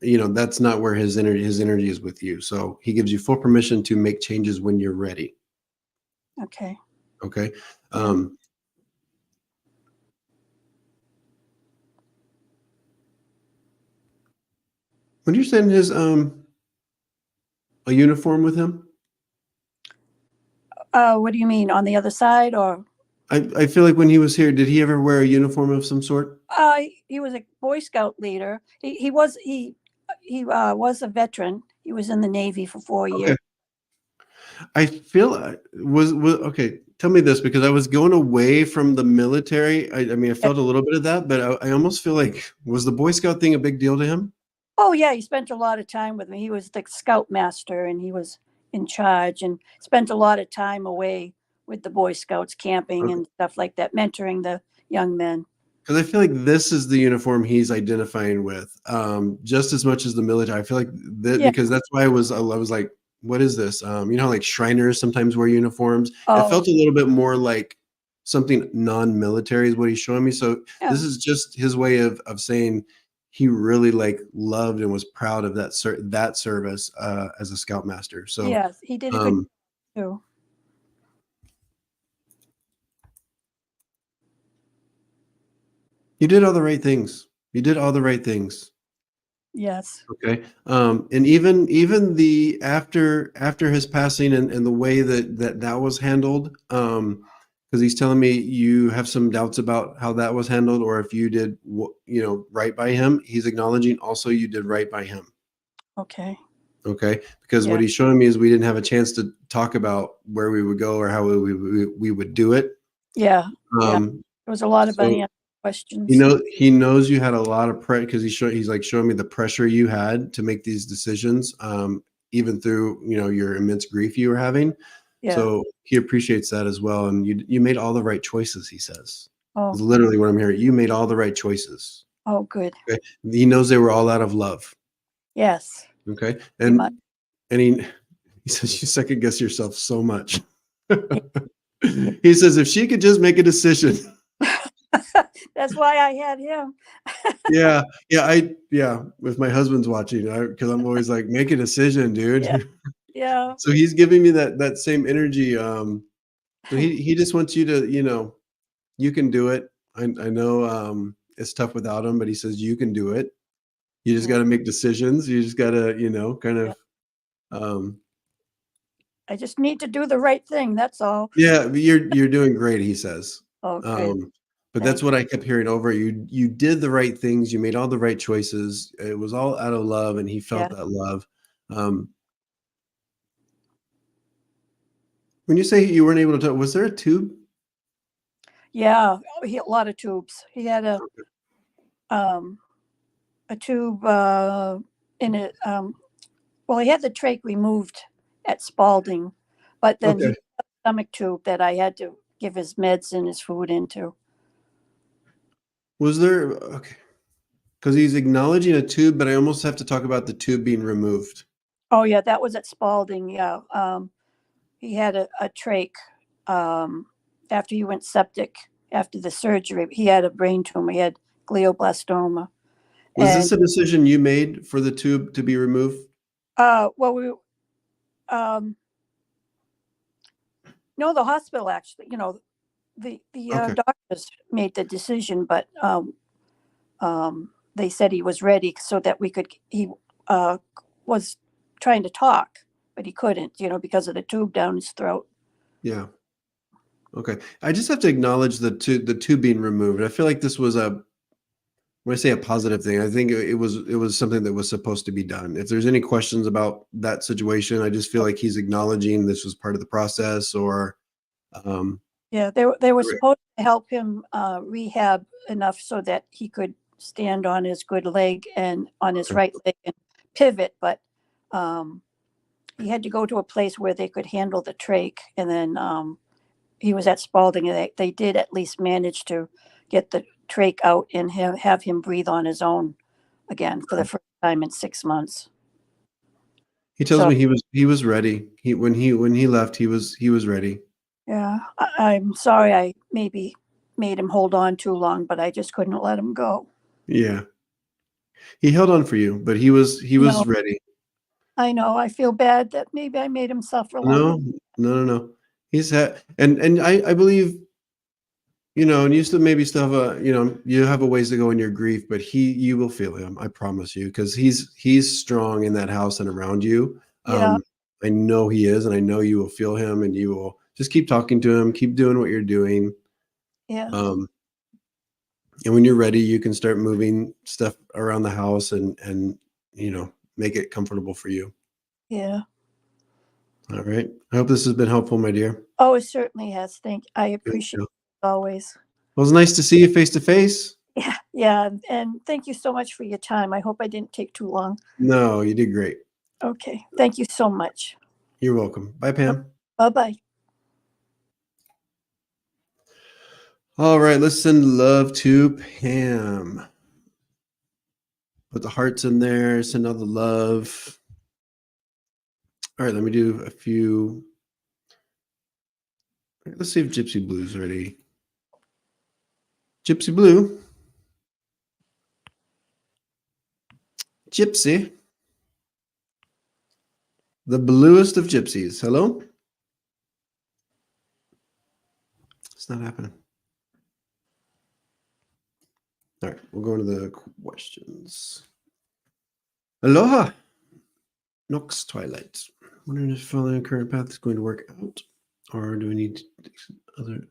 that's not where his energy is with you. So he gives you full permission to make changes when you're ready. Okay. Okay. When you're saying his a uniform with him, What do you mean, on the other side, or? I feel like when he was here, did he ever wear a uniform of some sort? He was a Boy Scout leader. He was a veteran. He was in the Navy for 4 years. Okay. I feel was okay. Tell me this, because I was going away from the military. I mean, I felt a little bit of that, but I almost feel like, was the Boy Scout thing a big deal to him? Oh yeah, he spent a lot of time with me. He was the scout master, and he was in charge, and spent a lot of time away with the Boy Scouts, camping and stuff like that, mentoring the young men. Because I feel like this is the uniform he's identifying with, just as much as the military. I feel like because that's why I was like, what is this? Like Shriners sometimes wear uniforms. It felt a little bit more like something non-military is what he's showing me. So this is just his way of saying he really like loved and was proud of that service as a scoutmaster. So yes, he did a good job too. you did all the right things. You did all the right things. Yes. Okay. And even the after his passing and the way that was handled, because he's telling me you have some doubts about how that was handled, or if you did right by him. He's acknowledging also you did right by him. Okay. Okay. Because what he's showing me is we didn't have a chance to talk about where we would go or how we would do it. Yeah. There was a lot of unanswered questions. He knows you had a lot of pressure, because he's like showing me the pressure you had to make these decisions, even through your immense grief you were having. Yeah. So he appreciates that as well, and you made all the right choices. He says, "Oh, it's literally what I'm hearing. You made all the right choices." Oh, good. Okay, he knows they were all out of love. Yes. Okay, and he says you second guess yourself so much. He says if she could just make a decision. That's why I had him. Yeah. If my husband's watching, because I'm always like, make a decision, dude. Yeah. So he's giving me that same energy. So he just wants you to, you can do it. I know it's tough without him, but he says you can do it. You just got to make decisions. You just got to, kind of. I just need to do the right thing. That's all. Yeah, you're doing great, he says. Okay. But that's what I kept hearing over. You did the right things. You made all the right choices. It was all out of love, and he felt that love. When you say you weren't able to talk, was there a tube? Yeah, he had a lot of tubes. He had a tube in it. Well, he had the trach removed at Spalding, but then he had a stomach tube that I had to give his meds and his food into. Was there because he's acknowledging a tube, but I almost have to talk about the tube being removed. Oh yeah, that was at Spalding. Yeah, he had a trach after he went septic after the surgery. He had a brain tumor. He had glioblastoma. Was this a decision you made for the tube to be removed? Well, no, the hospital actually. The doctors made the decision, but they said he was ready so that we could. He was trying to talk, but he couldn't, because of the tube down his throat. Yeah. Okay. I just have to acknowledge the tube being removed. I feel like this was when I say a positive thing, I think it was something that was supposed to be done. If there's any questions about that situation, I just feel like he's acknowledging this was part of the process, or Yeah, they were Right. supposed to help him rehab enough so that he could stand on his good leg and on his Okay. right leg and pivot, but he had to go to a place where they could handle the trach. And then he was at Spalding, and they did at least manage to get the trach out and have him breathe on his own again for the first time in 6 months. He tells So me he was ready. When he left, he was ready. yeah, I'm sorry I maybe made him hold on too long, but I just couldn't let him go. Yeah. He held on for you, but he was No. ready. I know. I feel bad that maybe I made him suffer longer. No. He's had, and I believe, and you still maybe still have you have a ways to go in your grief, but you will feel him. I promise you, because he's strong in that house and around you. Yeah. I know he is, and I know you will feel him, and you will just keep talking to him, keep doing what you're doing. Yeah. And when you're ready, you can start moving stuff around the house and make it comfortable for you. Yeah. All right. I hope this has been helpful, my dear. Oh, it certainly has. I Good appreciate deal. it always. Well, it was nice to see you face to face. Yeah. Yeah. And thank you so much for your time. I hope I didn't take too long. No, you did great. Okay. Thank you so much. You're welcome. Bye, Pam. Bye-bye. All right, let's send love to Pam. Put the hearts in there, send all the love. All right, let me do a few. Let's see if Gypsy Blue's ready. Gypsy Blue. Gypsy. The bluest of gypsies. Hello? It's not happening. All right, we'll go into the questions. Aloha. Nox Twilight. Wondering if following the current path is going to work out, or do we need other?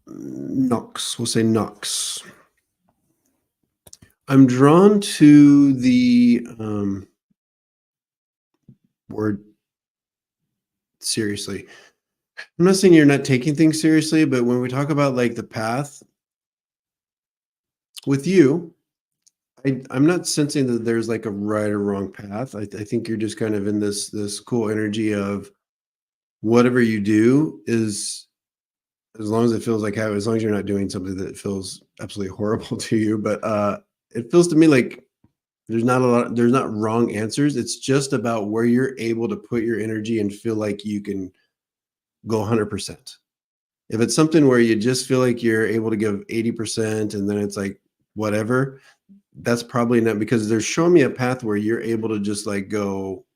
Nox. We'll say Nox. I'm drawn to the word seriously. I'm not saying you're not taking things seriously, but when we talk about like the path with you, I'm not sensing that there's like a right or wrong path. I think you're just kind of in this cool energy of whatever you do is, as long as it feels like as long as you're not doing something that feels absolutely horrible to you. But it feels to me like there's not wrong answers. It's just about where you're able to put your energy and feel like you can go 100%. If it's something where you just feel like you're able to give 80% and then it's like whatever, that's probably not, because they're showing me a path where you're able to just like go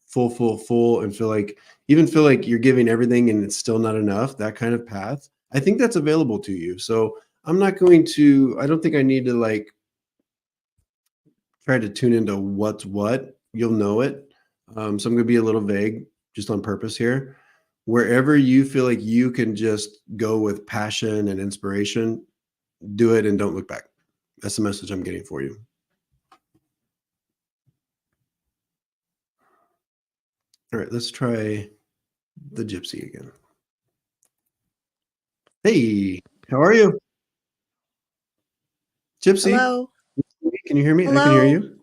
full and feel like you're giving everything and it's still not enough. That kind of path, I think that's available to you. So I don't think I need to like try to tune into what's what. You'll know it. So I'm going to be a little vague just on purpose here. Wherever you feel like you can just go with passion and inspiration, do it and don't look back. That's the message I'm getting for you. All right, let's try the Gypsy again. Hey, how are you? Gypsy, Hello. can you hear me? Hello. I can hear you.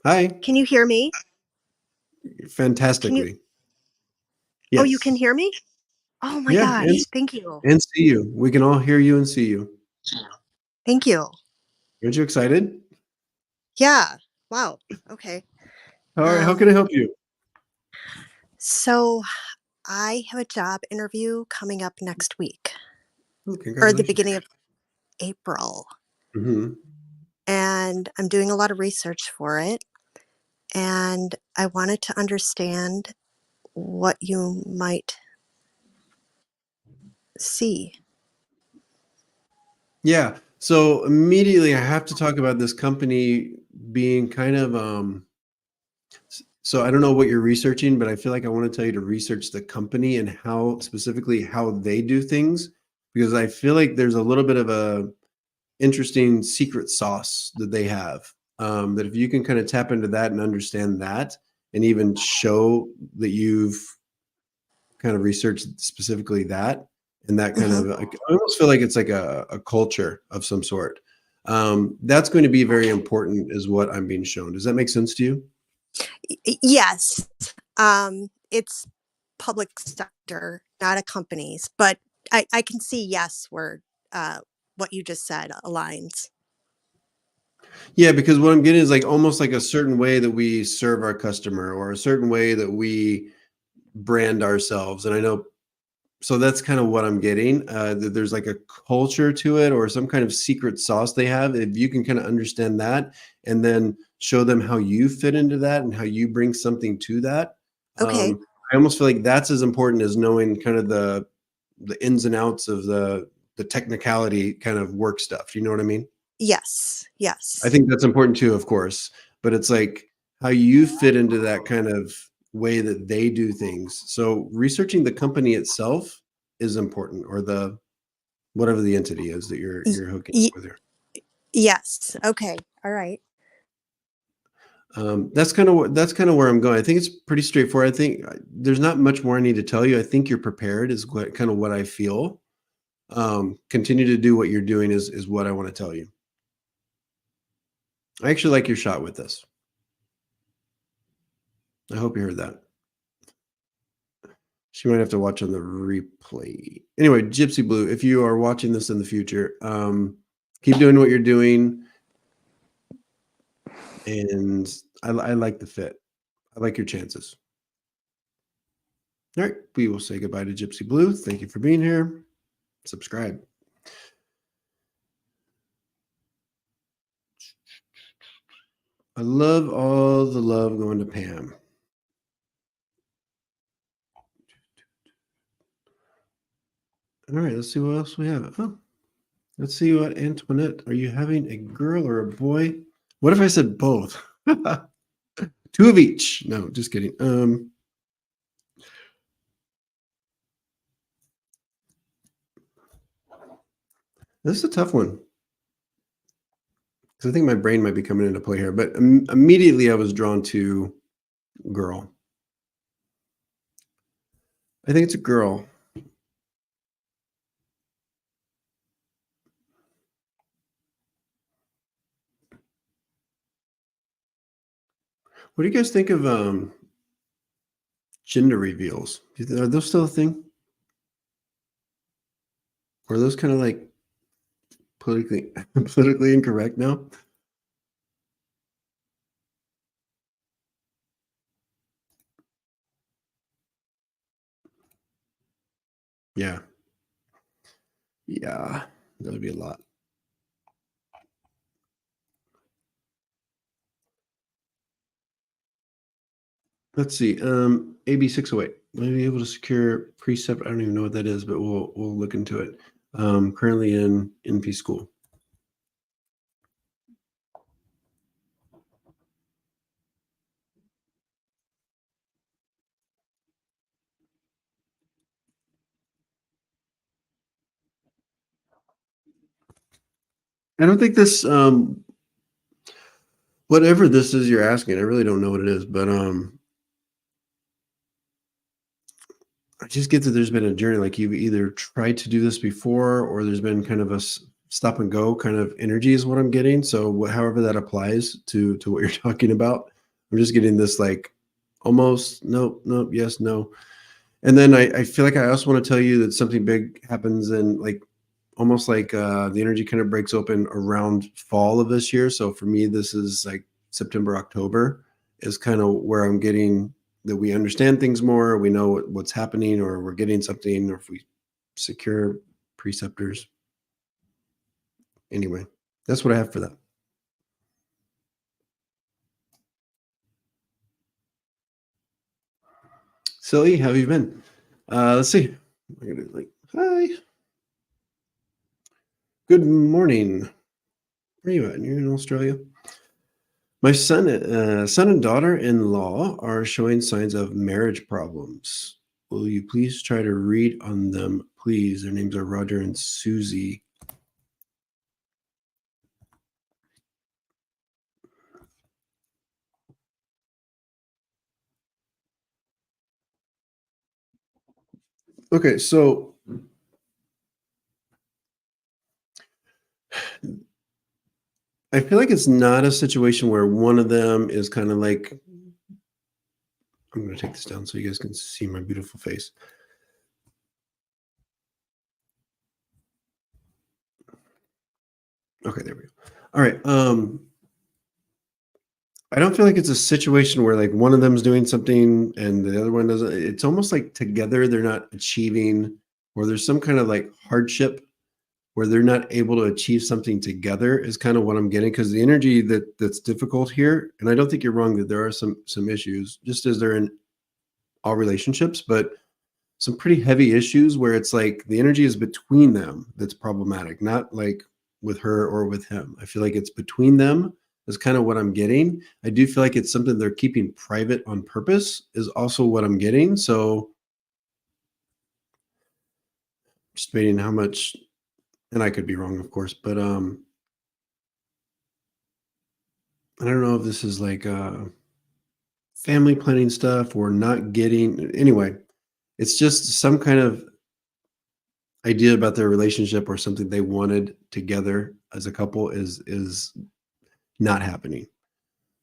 Hi, Can you hear me? fantastically. Oh, you can Yes. hear me? Oh my Yeah, gosh. Thank you. and see you. We can all hear you and see you. Thank you. Aren't you excited? Yeah. Wow. Okay. All right, how can I help you? So I have a job interview coming up next week Oh, or the congratulations. beginning of April. Mm-hmm. And I'm doing a lot of research for it. And I wanted to understand what you might see. Yeah. So immediately I have to talk about this company being kind of so I don't know what you're researching, but I feel like I want to tell you to research the company and how specifically how they do things, because I feel like there's a little bit of a interesting secret sauce that they have. That if you can kind of tap into that and understand that, and even show that you've kind of researched specifically that, and that kind Hmm. of, like, I almost feel like it's like a culture of some sort. That's going to be very important, is what I'm being shown. Does that make sense to you? Yes. It's public sector, not a company's, but I can see, yes, where uh, what you just said aligns. Yeah, because what I'm getting is like almost like a certain way that we serve our customer, or a certain way that we brand ourselves. And I know, so that's kind of what I'm getting. That there's like a culture to it, or some kind of secret sauce they have. If you can kind of understand that, and then show them how you fit into that and how you bring something to that. Okay. I almost feel like that's as important as knowing kind of the ins and outs of the technicality kind of work stuff. Do you know what I mean? Yes. I Yes. think that's important too, of course, but it's like how you fit into that kind of way that they do things. So researching the company itself is important, or the whatever the entity is that Y- you're hooking y- up with here. yes. Okay. All right. That's kind of where I'm going. I think it's pretty straightforward. I think there's not much more I need to tell you. I think you're prepared, is what kind of what I feel. Continue to do what you're doing is what I want to tell you. I actually like your shot with this. I hope you heard that. She might have to watch on the replay. Anyway, Gypsy Blue, if you are watching this in the future, keep doing what you're doing. And I like the fit. I like your chances. All right, we will say goodbye to Gypsy Blue. Thank you for being here. Subscribe. I love all the love going to Pam. All right, let's see what else we have. Oh, let's see what Antoinette. Are you having a girl or a boy? What if I said both? Two of each. No, just kidding. This is a tough one, because I think my brain might be coming into play here. But immediately I was drawn to girl. I think it's a girl. What do you guys think of gender reveals? Are those still a thing? Or are those kind of like politically politically incorrect now? Yeah. Yeah. That would be a lot. Let's see. AB 608. Will you be able to secure precept? I don't even know what that is, but we'll look into it. Currently in NP school. I don't think this whatever this is you're asking, I really don't know what it is, but I just get that there's been a journey. Like, you've either tried to do this before, or there's been kind of a stop and go kind of energy is what I'm getting. So however that applies to what you're talking about, I'm just getting this like almost nope, nope, yes, no. And then I feel like I also want to tell you that something big happens, and like almost like the energy kind of breaks open around fall of this year. So for me, this is like September, October is kind of where I'm getting that we understand things more. We know what's happening, or we're getting something, or if we secure preceptors. Anyway, that's what I have for that. Silly, how have you been? Let's see. I'm gonna like, hi. Good morning. Where are you at? You're in Australia? My son and daughter-in-law are showing signs of marriage problems. Will you please try to read on them, please? Their names are Roger and Susie. Okay, so I feel like it's not a situation where one of them is kind of like, I'm going to take this down so you guys can see my beautiful face. Okay, there we go. All right. I don't feel like it's a situation where like one of them is doing something and the other one doesn't. It's almost like together they're not achieving, or there's some kind of like hardship where they're not able to achieve something together is kind of what I'm getting, because the energy that's difficult here, and I don't think you're wrong that there are some issues, just as there in all relationships, but some pretty heavy issues where it's like the energy is between them that's problematic, not like with her or with him. I feel like it's between them is kind of what I'm getting. I do feel like it's something they're keeping private on purpose is also what I'm getting. So just debating how much, and I could be wrong, of course, but I don't know if this is like family planning stuff or not getting, anyway, it's just some kind of idea about their relationship or something they wanted together as a couple is not happening.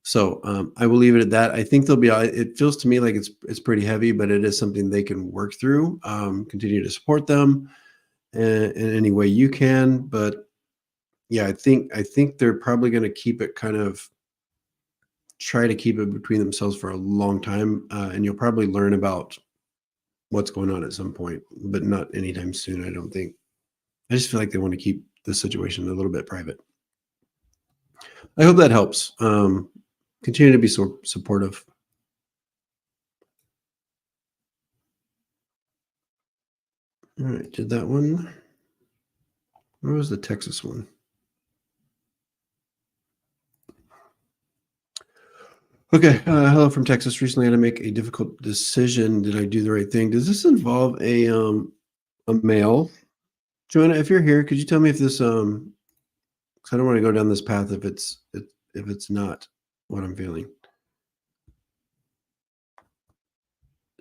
So I will leave it at that. I think they'll be. It feels to me like it's pretty heavy, but it is something they can work through. Continue to support them in any way you can. But yeah, I think they're probably going to keep it try to keep it between themselves for a long time, and you'll probably learn about what's going on at some point, but not anytime soon. I don't think. I just feel like they want to keep the situation a little bit private. I hope that helps. Continue to be supportive. All right, did that one. Where was the Texas one? Okay, hello from Texas. Recently had to make a difficult decision. Did I do the right thing? Does this involve a male? Joanna, if you're here, could you tell me if this 'cause I don't want to go down this path if it's not what I'm feeling.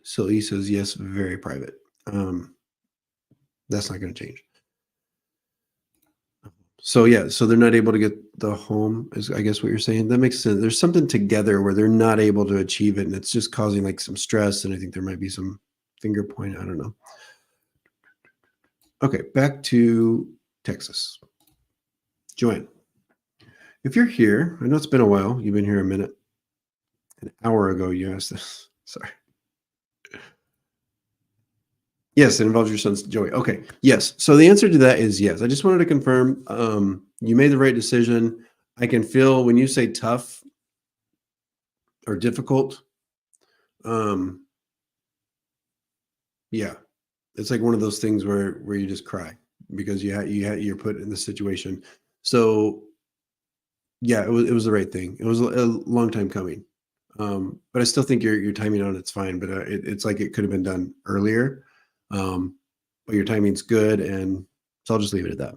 Silly says yes, very private. That's not going to change. So yeah, so they're not able to get the home, is I guess what you're saying. That makes sense. There's something together where they're not able to achieve it, and it's just causing like some stress. And I think there might be some finger point. I don't know. Okay, back to Texas. Joanne, if you're here, I know it's been a while. You've been here a minute. An hour ago, you asked this. Sorry. Yes, it involves your son's Joey. Okay. Yes. So the answer to that is yes. I just wanted to confirm you made the right decision. I can feel when you say tough or difficult. Yeah, it's like one of those things where you just cry because you're put in this situation. So yeah, it was the right thing. It was a long time coming. But I still think your timing on it's fine, but it's like it could have been done earlier. But your timing's good, and so I'll just leave it at that.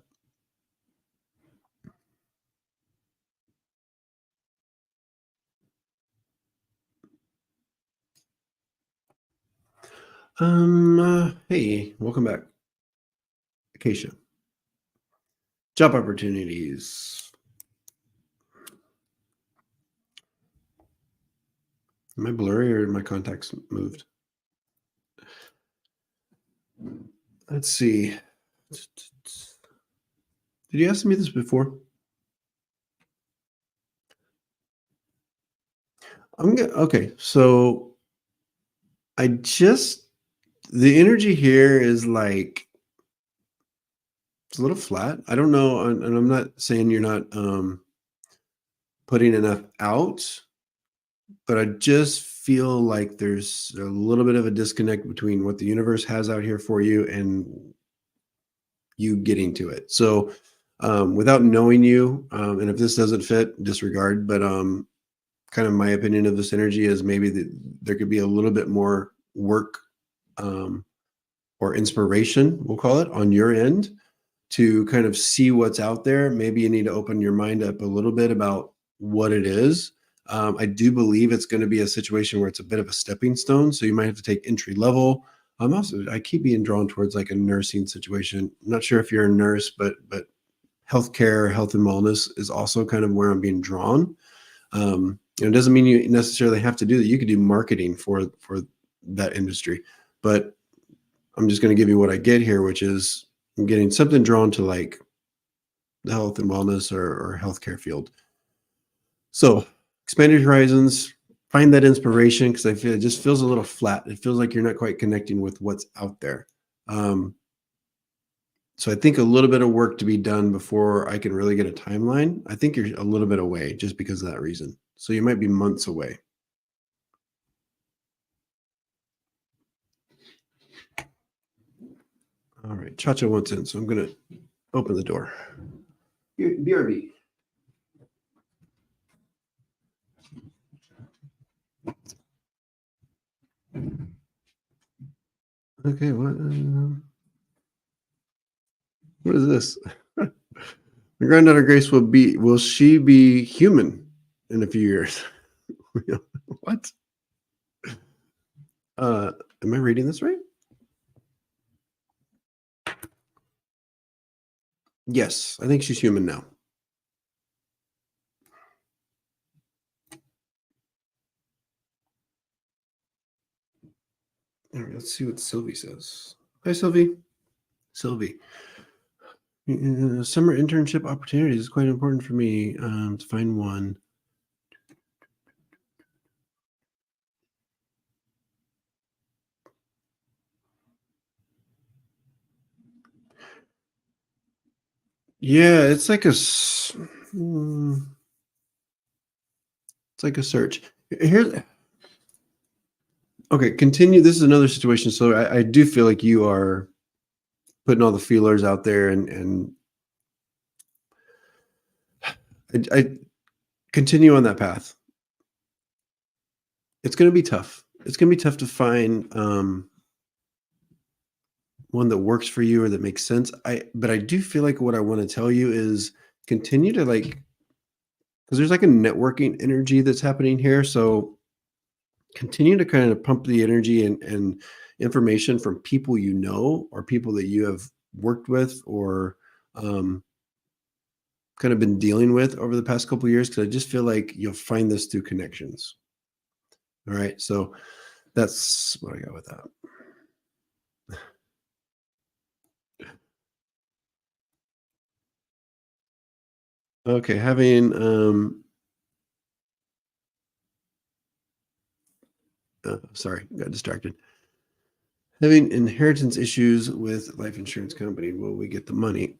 Hey, welcome back, Acacia. Job opportunities. Am I blurry or my contacts moved? Let's see. Did you ask me this before? Okay, so the energy here is like it's a little flat. I don't know, and I'm not saying you're not putting enough out, but I just feel like there's a little bit of a disconnect between what the universe has out here for you and you getting to it. So without knowing you, and if this doesn't fit, disregard, but kind of my opinion of this energy is maybe there could be a little bit more work or inspiration, we'll call it, on your end to kind of see what's out there. Maybe you need to open your mind up a little bit about what it is. I do believe it's going to be a situation where it's a bit of a stepping stone. So you might have to take entry level. I keep being drawn towards like a nursing situation. I'm not sure if you're a nurse, but healthcare, health and wellness is also kind of where I'm being drawn. It doesn't mean you necessarily have to do that. You could do marketing for that industry, but I'm just going to give you what I get here, which is I'm getting something drawn to like the health and wellness or healthcare field. So expand your horizons, find that inspiration, because I feel it just feels a little flat. It feels like you're not quite connecting with what's out there. So I think a little bit of work to be done before I can really get a timeline. I think you're a little bit away just because of that reason. So you might be months away. All right, Chacha wants in, so I'm going to open the door. BRB. Okay, what is this? My granddaughter Grace will she be human in a few years? What? Am I reading this right? Yes, I think she's human now. All right, let's see what Sylvie says. Hi, Sylvie. Sylvie. Summer internship opportunities is quite important for me to find one. Yeah, it's like it's like a search. Here's okay. Continue. This is another situation. So I do feel like you are putting all the feelers out there, and I continue on that path. It's going to be tough. It's going to be tough to find one that works for you or that makes sense. But I do feel like what I want to tell you is continue to because there's like a networking energy that's happening here. So continue to kind of pump the energy and information from people you know or people that you have worked with or kind of been dealing with over the past couple of years, because I just feel like you'll find this through connections. All right, so that's what I got with that. Okay, having sorry, got distracted. Having inheritance issues with life insurance company. Will we get the money?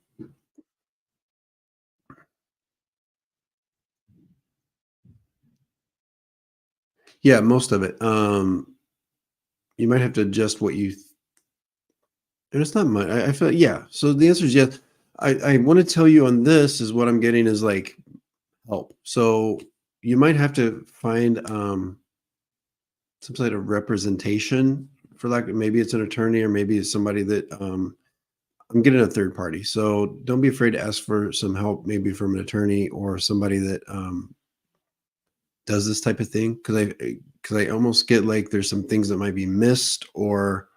Yeah, most of it. You might have to adjust what you. And it's not much. I feel yeah. So the answer is yes. I want to tell you on this is what I'm getting is like help. So you might have to find some sort of representation for like maybe it's an attorney or maybe it's somebody that I'm getting a third party. So don't be afraid to ask for some help, maybe from an attorney or somebody that does this type of thing. Because I almost get like there's some things that might be missed, or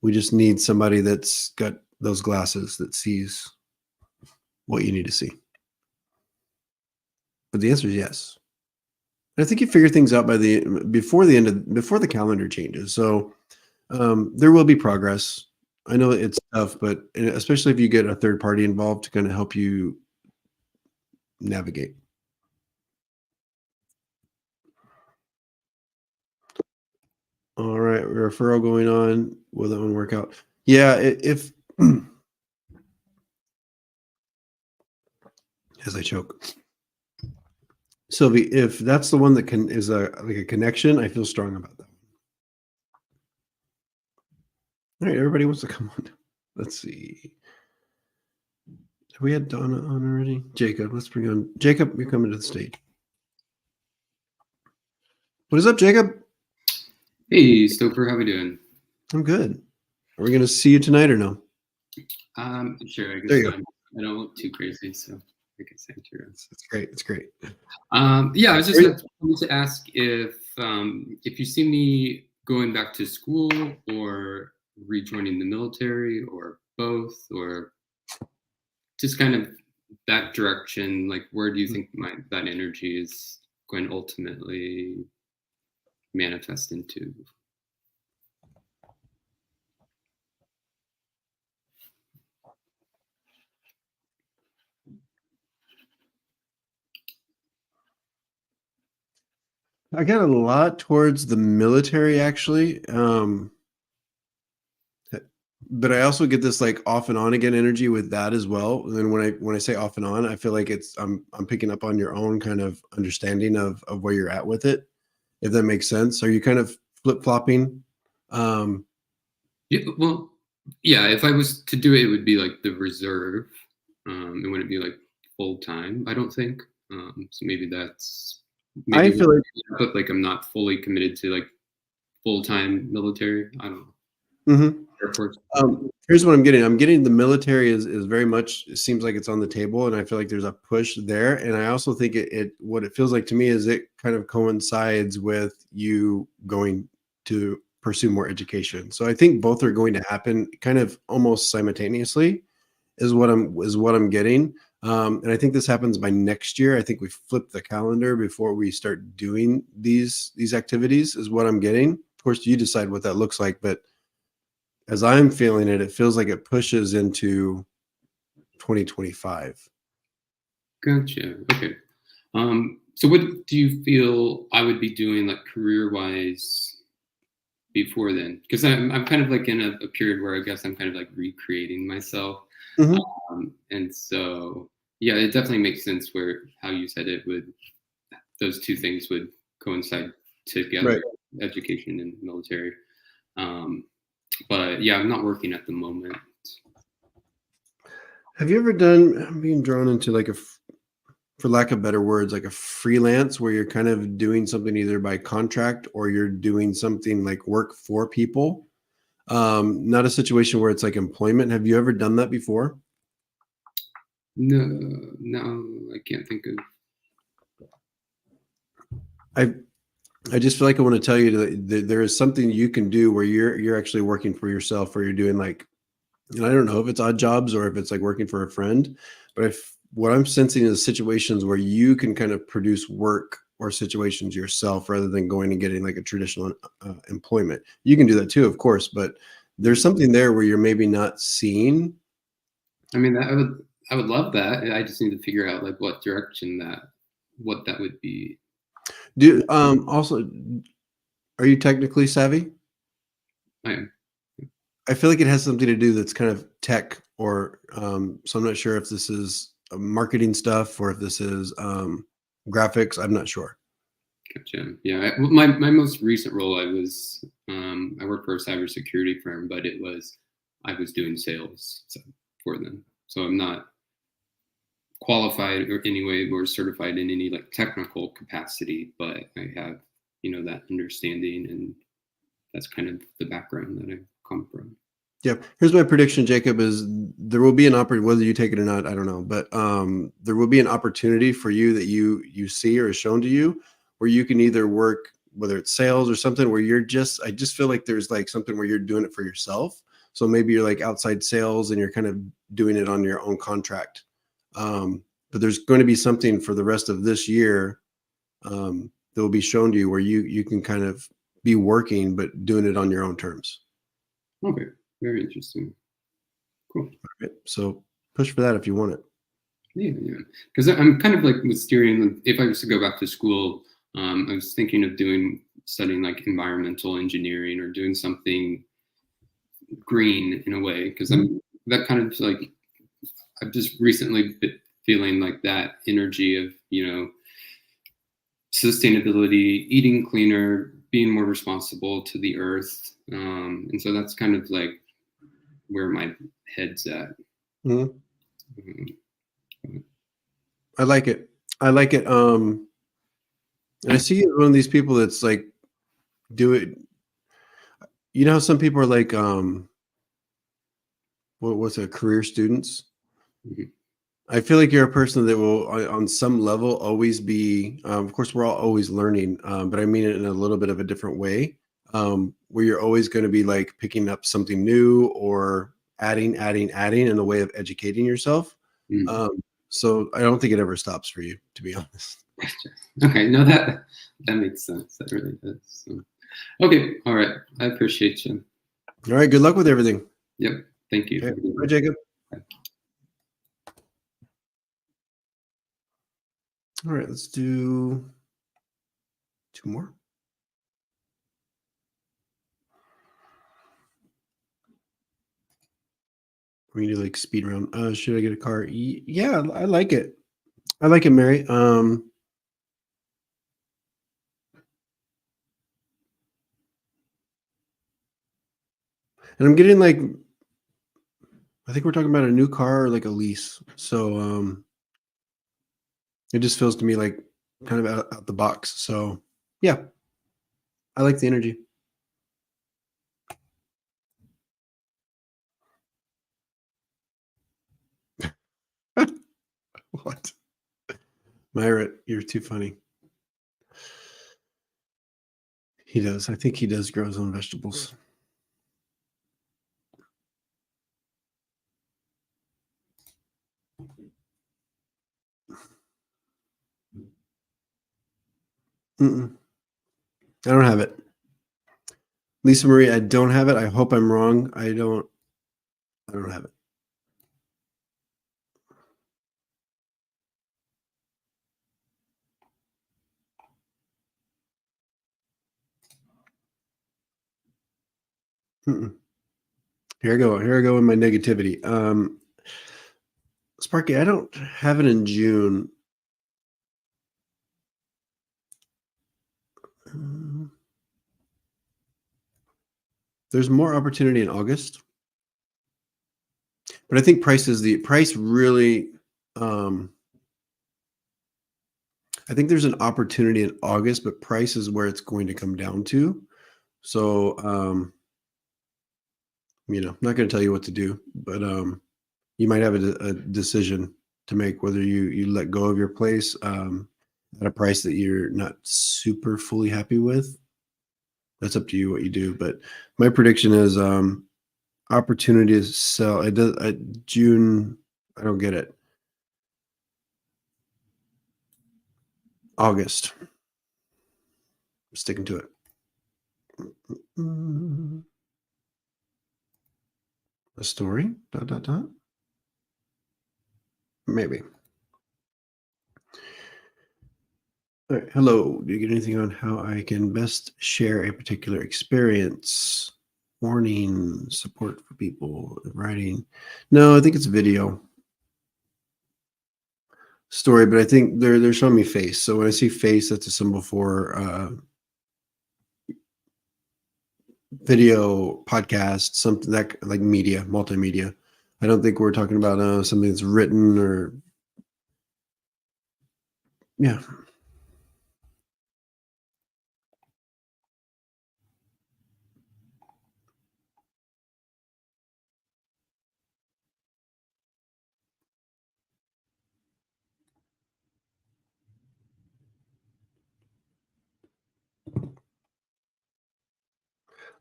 we just need somebody that's got those glasses that sees what you need to see. But the answer is yes. And I think you figure things out before the calendar changes. So there will be progress. I know it's tough, but especially if you get a third party involved to kind of help you navigate. All right, referral going on. Will that one work out? Yeah, if as I choke. Sylvie, if that's the one that is like a connection, I feel strong about that. All right, everybody wants to come on. Let's see. Have we had Donna on already? Jacob, let's bring on Jacob. You're coming to the stage. What is up, Jacob? Hey, Stopher, how we doing? I'm good. Are we going to see you tonight or no? Sure. I There guess you go. I don't look too crazy, so I guess enter. It's great. It's great. Yeah, I was just wanted to ask if you see me going back to school or rejoining the military or both, or just kind of that direction. Like, where do you think that energy is going to ultimately manifest into? I got a lot towards the military, actually. But I also get this like off and on again energy with that as well. And then when I say off and on, I feel like I'm picking up on your own kind of understanding of where you're at with it, if that makes sense. Are you kind of flip-flopping? Yeah, well, yeah, if I was to do it, it would be like the reserve. It wouldn't be like full time, I don't think. So maybe that's I feel like but like I'm not fully committed to like full time military. I don't know. Mhm. Air Force. Here's what I'm getting. I'm getting the military is very much, it seems like it's on the table, and I feel like there's a push there. And I also think it what it feels like to me is it kind of coincides with you going to pursue more education. So I think both are going to happen kind of almost simultaneously is what I'm getting. And I think this happens by next year. I think we flip the calendar before we start doing these activities is what I'm getting. Of course, you decide what that looks like, but as I'm feeling it, it feels like it pushes into 2025. Gotcha. Okay. So what do you feel I would be doing like career wise before then? Because I'm kind of like in a period where I guess I'm kind of like recreating myself. Mhm. And so yeah, it definitely makes sense where how you said it would, those two things would coincide together, Right. education and military. But yeah, I'm not working at the moment. Have you ever done, I'm being drawn into like for lack of better words, like a freelance where you're kind of doing something either by contract or you're doing something like work for people? Not a situation where it's like employment. Have you ever done that before? No, I can't think of. I just feel like I want to tell you that there is something you can do where you're actually working for yourself, where you're doing like, and I don't know if it's odd jobs or if it's like working for a friend, but if what I'm sensing is situations where you can kind of produce work or situations yourself rather than going and getting like a traditional employment. You can do that too, of course, but there's something there where you're maybe not seeing. I mean, I would love that. I just need to figure out like what direction what that would be. Also, are you technically savvy? I am. I feel like it has something to do that's kind of tech or so I'm not sure if this is marketing stuff or if this is graphics. I'm not sure. Gotcha. Yeah. My most recent role, I worked for a cybersecurity firm, but I was doing sales for them. So I'm not qualified or anyway or certified in any like technical capacity, but I have, that understanding, and that's kind of the background that I come from. Yeah. Here's my prediction, Jacob, is there will be an opportunity, whether you take it or not, I don't know, but there will be an opportunity for you that you see or is shown to you where you can either work, whether it's sales or something where I just feel like there's like something where you're doing it for yourself. So maybe you're like outside sales and you're kind of doing it on your own contract. But there's going to be something for the rest of this year that will be shown to you where you can kind of be working, but doing it on your own terms. Okay. Very interesting. Cool. Right. So push for that if you want it. Yeah. Because I'm kind of like with steering. If I was to go back to school, I was thinking of studying like environmental engineering or doing something green in a way. Because I'm that kind of like I've just recently been feeling like that energy of sustainability, eating cleaner, being more responsible to the earth, and so that's kind of like where my head's at. Mm-hmm. I like it. I like it. And I see you as one of these people that's like, do it. You know how some people are like, what's it, career students? Mhm. I feel like you're a person that will, on some level, always be. Of course, we're all always learning, but I mean it in a little bit of a different way, where you're always going to be like picking up something new or adding in a way of educating yourself. Mm. So I don't think it ever stops for you, to be honest. Okay, no, that makes sense. That really does. So, okay, all right. I appreciate you. All right. Good luck with everything. Yep. Thank you. Okay. Bye, Jacob. Bye. All right. Let's do 2 more. We need to like speed round. Should I get a car? Yeah, I like it. I like it, Mary. And I'm getting like, I think we're talking about a new car or like a lease. So it just feels to me like kind of out the box. So yeah, I like the energy. What? Myra, you're too funny. He does. I think he does grow his own vegetables. Mm-mm. I don't have it. Lisa Marie, I don't have it. I hope I'm wrong. I don't have it. Mm-mm. Here I go with my negativity. Sparky, I don't have it in June. There's more opportunity in August, but I think price really. I think there's an opportunity in August, but price is where it's going to come down to. So, I'm not going to tell you what to do, but you might have a decision to make whether you let go of your place at a price that you're not super fully happy with. That's up to you what you do. But my prediction is opportunity to sell. It does June. I don't get it. August. I'm sticking to it. A story? ... Maybe. All right. Hello. Do you get anything on how I can best share a particular experience? Warning, support for people, writing. No, I think it's video. Story, but I think they're showing me face. So when I see face, that's a symbol for video, podcast, something that like media, multimedia. I don't think we're talking about something that's written or yeah.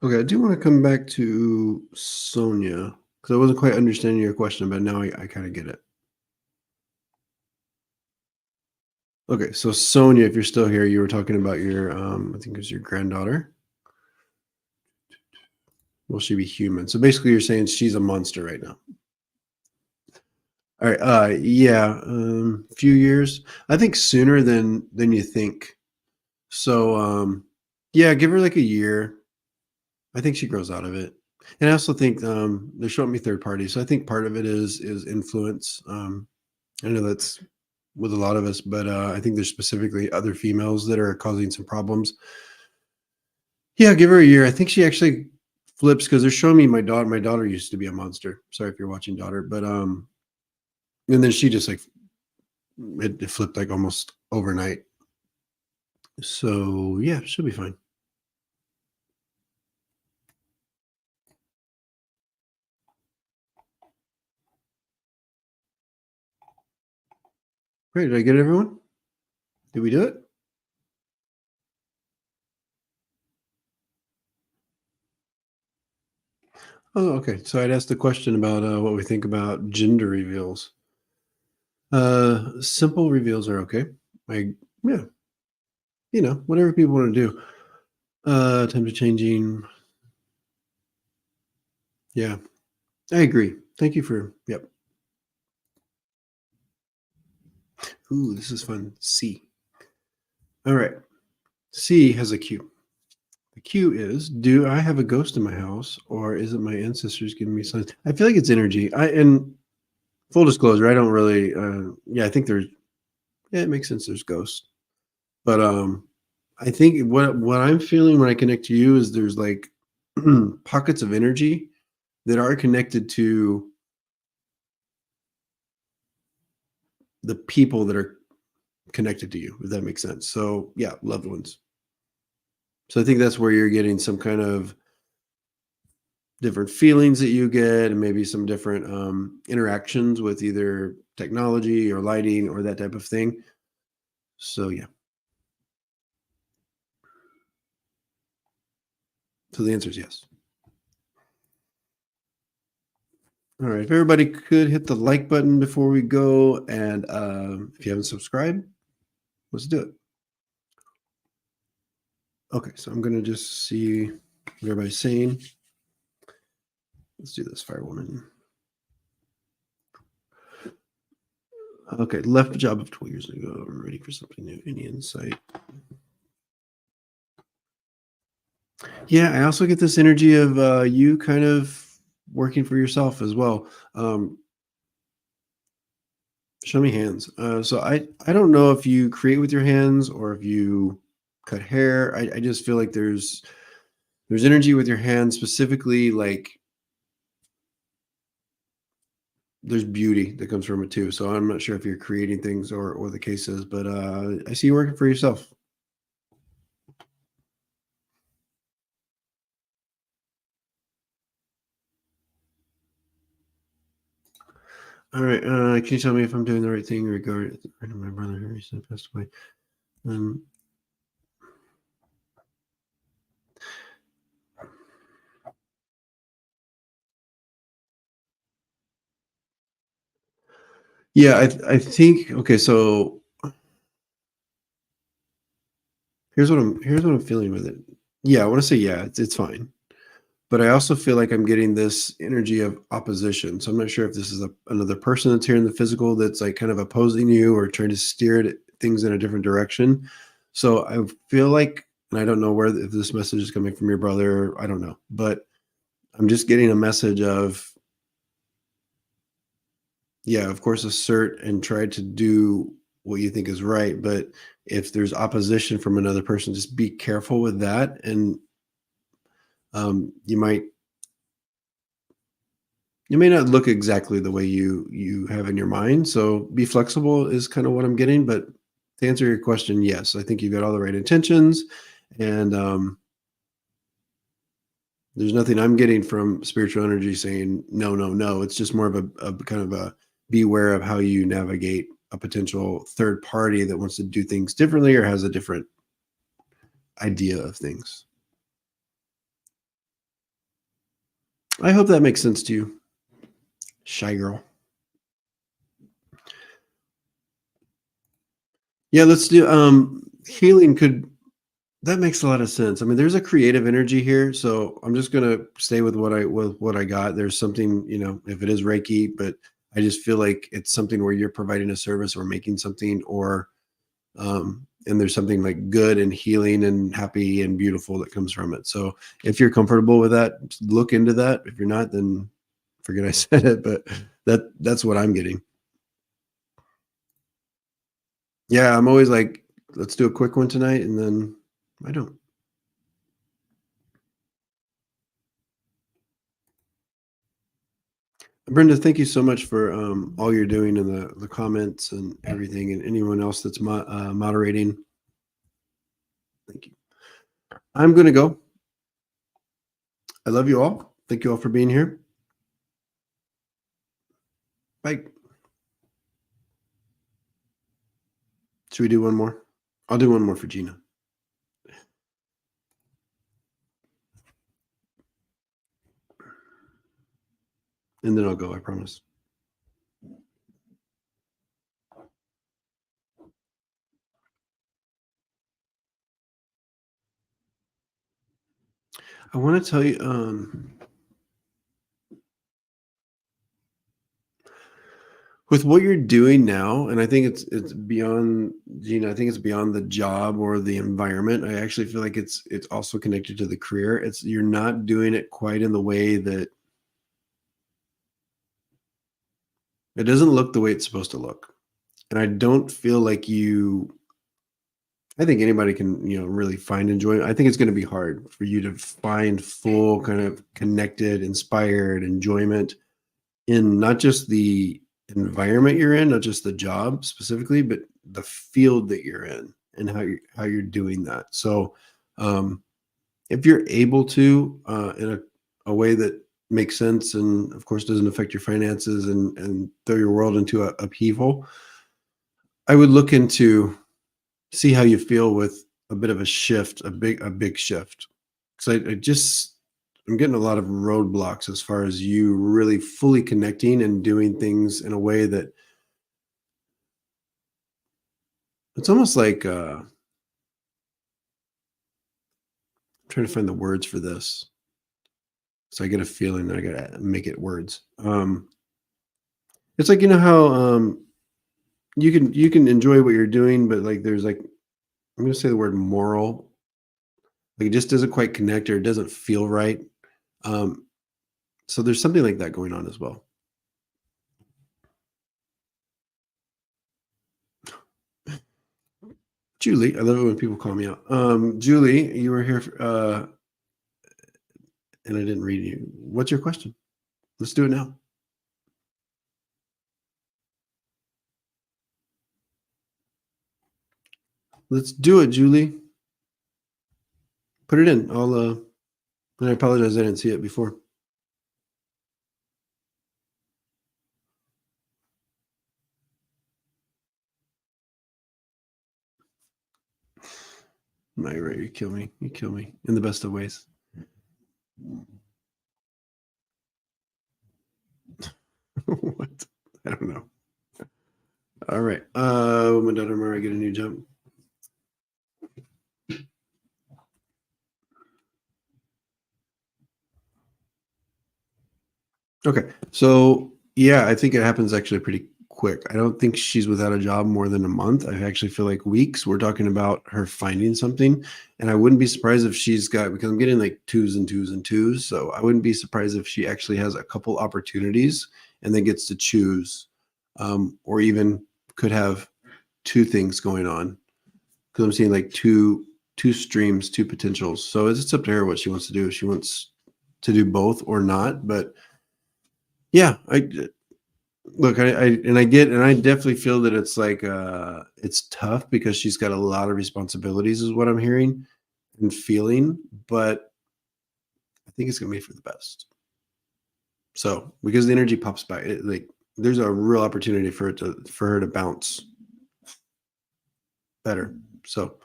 Okay, I do want to come back to Sonia because I wasn't quite understanding your question, but now I kind of get it. Okay, so Sonia, if you're still here, you were talking about your, I think it was your granddaughter. Will she be human? So basically, you're saying she's a monster right now. All right. Yeah. Few years. I think sooner than you think. So, yeah, give her like a year. I think she grows out of it. And I also think they're showing me third party. So I think part of it is influence. I know that's with a lot of us, but I think there's specifically other females that are causing some problems. Yeah, give her a year. I think she actually flips because they're showing me my daughter. My daughter used to be a monster. Sorry if you're watching daughter, but and then she just like it flipped like almost overnight. So yeah, should be fine. Great. Did I get everyone? Did we do it? Oh, okay. So I'd asked the question about what we think about gender reveals. Simple reveals are okay. Yeah, whatever people want to do. Time to changing. Yeah, I agree. Thank you for, yep. Ooh, this is fun. C. All right. C has a Q. The Q is, do I have a ghost in my house, or is it my ancestors giving me signs? I feel like it's energy. And full disclosure, I don't really, I think it makes sense there's ghosts. But I think what I'm feeling when I connect to you is there's like pockets of energy that are connected to the people that are connected to you, if that makes sense. So yeah, loved ones. So I think that's where you're getting some kind of different feelings that you get, and maybe some different interactions with either technology or lighting or that type of thing. So yeah. So the answer is yes. All right. If everybody could hit the like button before we go, and if you haven't subscribed, let's do it. Okay, so I'm gonna just see what everybody's saying. Let's do this, Firewoman. Okay, left a job of 12 years ago. I'm ready for something new. Any insight? Yeah, I also get this energy of you kind of working for yourself as well. Show me hands. So I don't know if you create with your hands or if you cut hair. I just feel like there's energy with your hands, specifically like there's beauty that comes from it too. So I'm not sure if you're creating things or the case is, but I see you working for yourself. All right. Can you tell me if I'm doing the right thing regarding my brother who recently passed away? Yeah, I think okay. So here's what I'm feeling with it. Yeah, I want to say yeah, it's fine. But I also feel like I'm getting this energy of opposition. So I'm not sure if this is another person that's here in the physical that's like kind of opposing you or trying to steer things in a different direction. So I feel like, and I don't know if this message is coming from your brother, I don't know, but I'm just getting a message of, yeah, of course, assert and try to do what you think is right. But if there's opposition from another person, just be careful with that. And you may not look exactly the way you have in your mind. So be flexible is kind of what I'm getting. But to answer your question, yes, I think you've got all the right intentions. And there's nothing I'm getting from spiritual energy saying no, no, no. It's just more of a kind of a beware of how you navigate a potential third party that wants to do things differently or has a different idea of things. I hope that makes sense to you, shy girl. Yeah, let's do healing that makes a lot of sense. I mean, there's a creative energy here, so I'm just gonna stay with what I got. There's something, if it is Reiki, but I just feel like it's something where you're providing a service or making something, or and there's something like good and healing and happy and beautiful that comes from it. So if you're comfortable with that, look into that. If you're not, then forget I said it. But that's what I'm getting. Yeah, I'm always like, let's do a quick one tonight, and then I don't. Brenda, thank you so much for all you're doing and the comments and everything, and anyone else that's moderating. Thank you. I'm going to go. I love you all. Thank you all for being here. Bye. Should we do one more? I'll do one more for Gina. And then I'll go, I promise. I want to tell you, with what you're doing now, and I think it's beyond, Gina, I think it's beyond the job or the environment. I actually feel like it's also connected to the career. You're not doing it quite in the way that it doesn't look the way it's supposed to look. And I don't feel like I think anybody can, really find enjoyment. I think it's going to be hard for you to find full kind of connected, inspired enjoyment in not just the environment you're in, not just the job specifically, but the field that you're in and how you're doing that. So if you're able to, in a way that makes sense and of course doesn't affect your finances and throw your world into a upheaval, I would look into see how you feel with a bit of a shift, a big shift. Because I'm getting a lot of roadblocks as far as you really fully connecting and doing things in a way that it's almost like I'm trying to find the words for this. So I get a feeling that I gotta make it words. It's like, how you can enjoy what you're doing, but like there's like, I'm gonna say the word moral. Like it just doesn't quite connect or it doesn't feel right. So there's something like that going on as well. Julie, I love it when people call me out. Julie, you were here and I didn't read you. What's your question? Let's do it now. Let's do it, Julie. Put it in. I apologize I didn't see it before. No, you're right. You kill me. You kill me in the best of ways. What? I don't know. All right. My daughter Mara get a new jump. Okay. So yeah, I think it happens actually pretty quick. I don't think she's without a job more than a month. I actually feel like weeks. We're talking about her finding something. And I wouldn't be surprised if she's got, because I'm getting like 2s and 2s and 2s. So I wouldn't be surprised if she actually has a couple opportunities and then gets to choose, or even could have 2 things going on. Because I'm seeing like two streams, 2 potentials. So it's up to her what she wants to do. If she wants to do both or not. But yeah, I definitely feel that it's like it's tough because she's got a lot of responsibilities is what I'm hearing and feeling, but I think it's gonna be for the best. So because the energy pops by, like there's a real opportunity for her to bounce better. So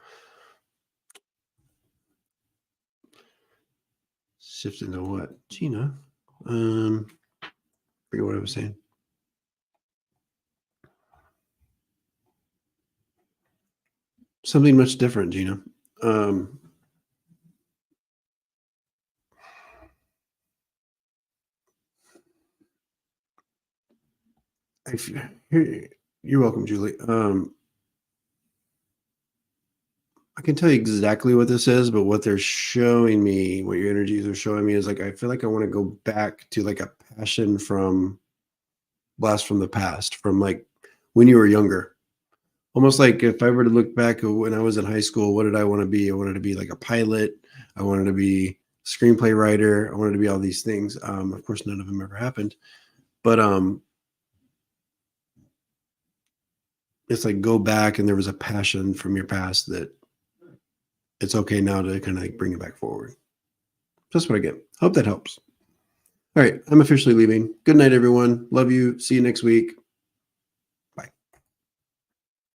shift into what? Gina. Forget what I was saying. Something much different, Gina. You're welcome, Julie. I can tell you exactly what this is, but what they're showing me, what your energies are showing me is like, I feel like I want to go back to like a passion from blast from the past, from like when you were younger. Almost like if I were to look back at when I was in high school, what did I want to be? I wanted to be like a pilot. I wanted to be a screenplay writer. I wanted to be all these things. Of course, none of them ever happened. But it's like go back and there was a passion from your past that it's okay now to kind of like bring it back forward. That's what I get. Hope that helps. All right, I'm officially leaving. Good night, everyone. Love you. See you next week.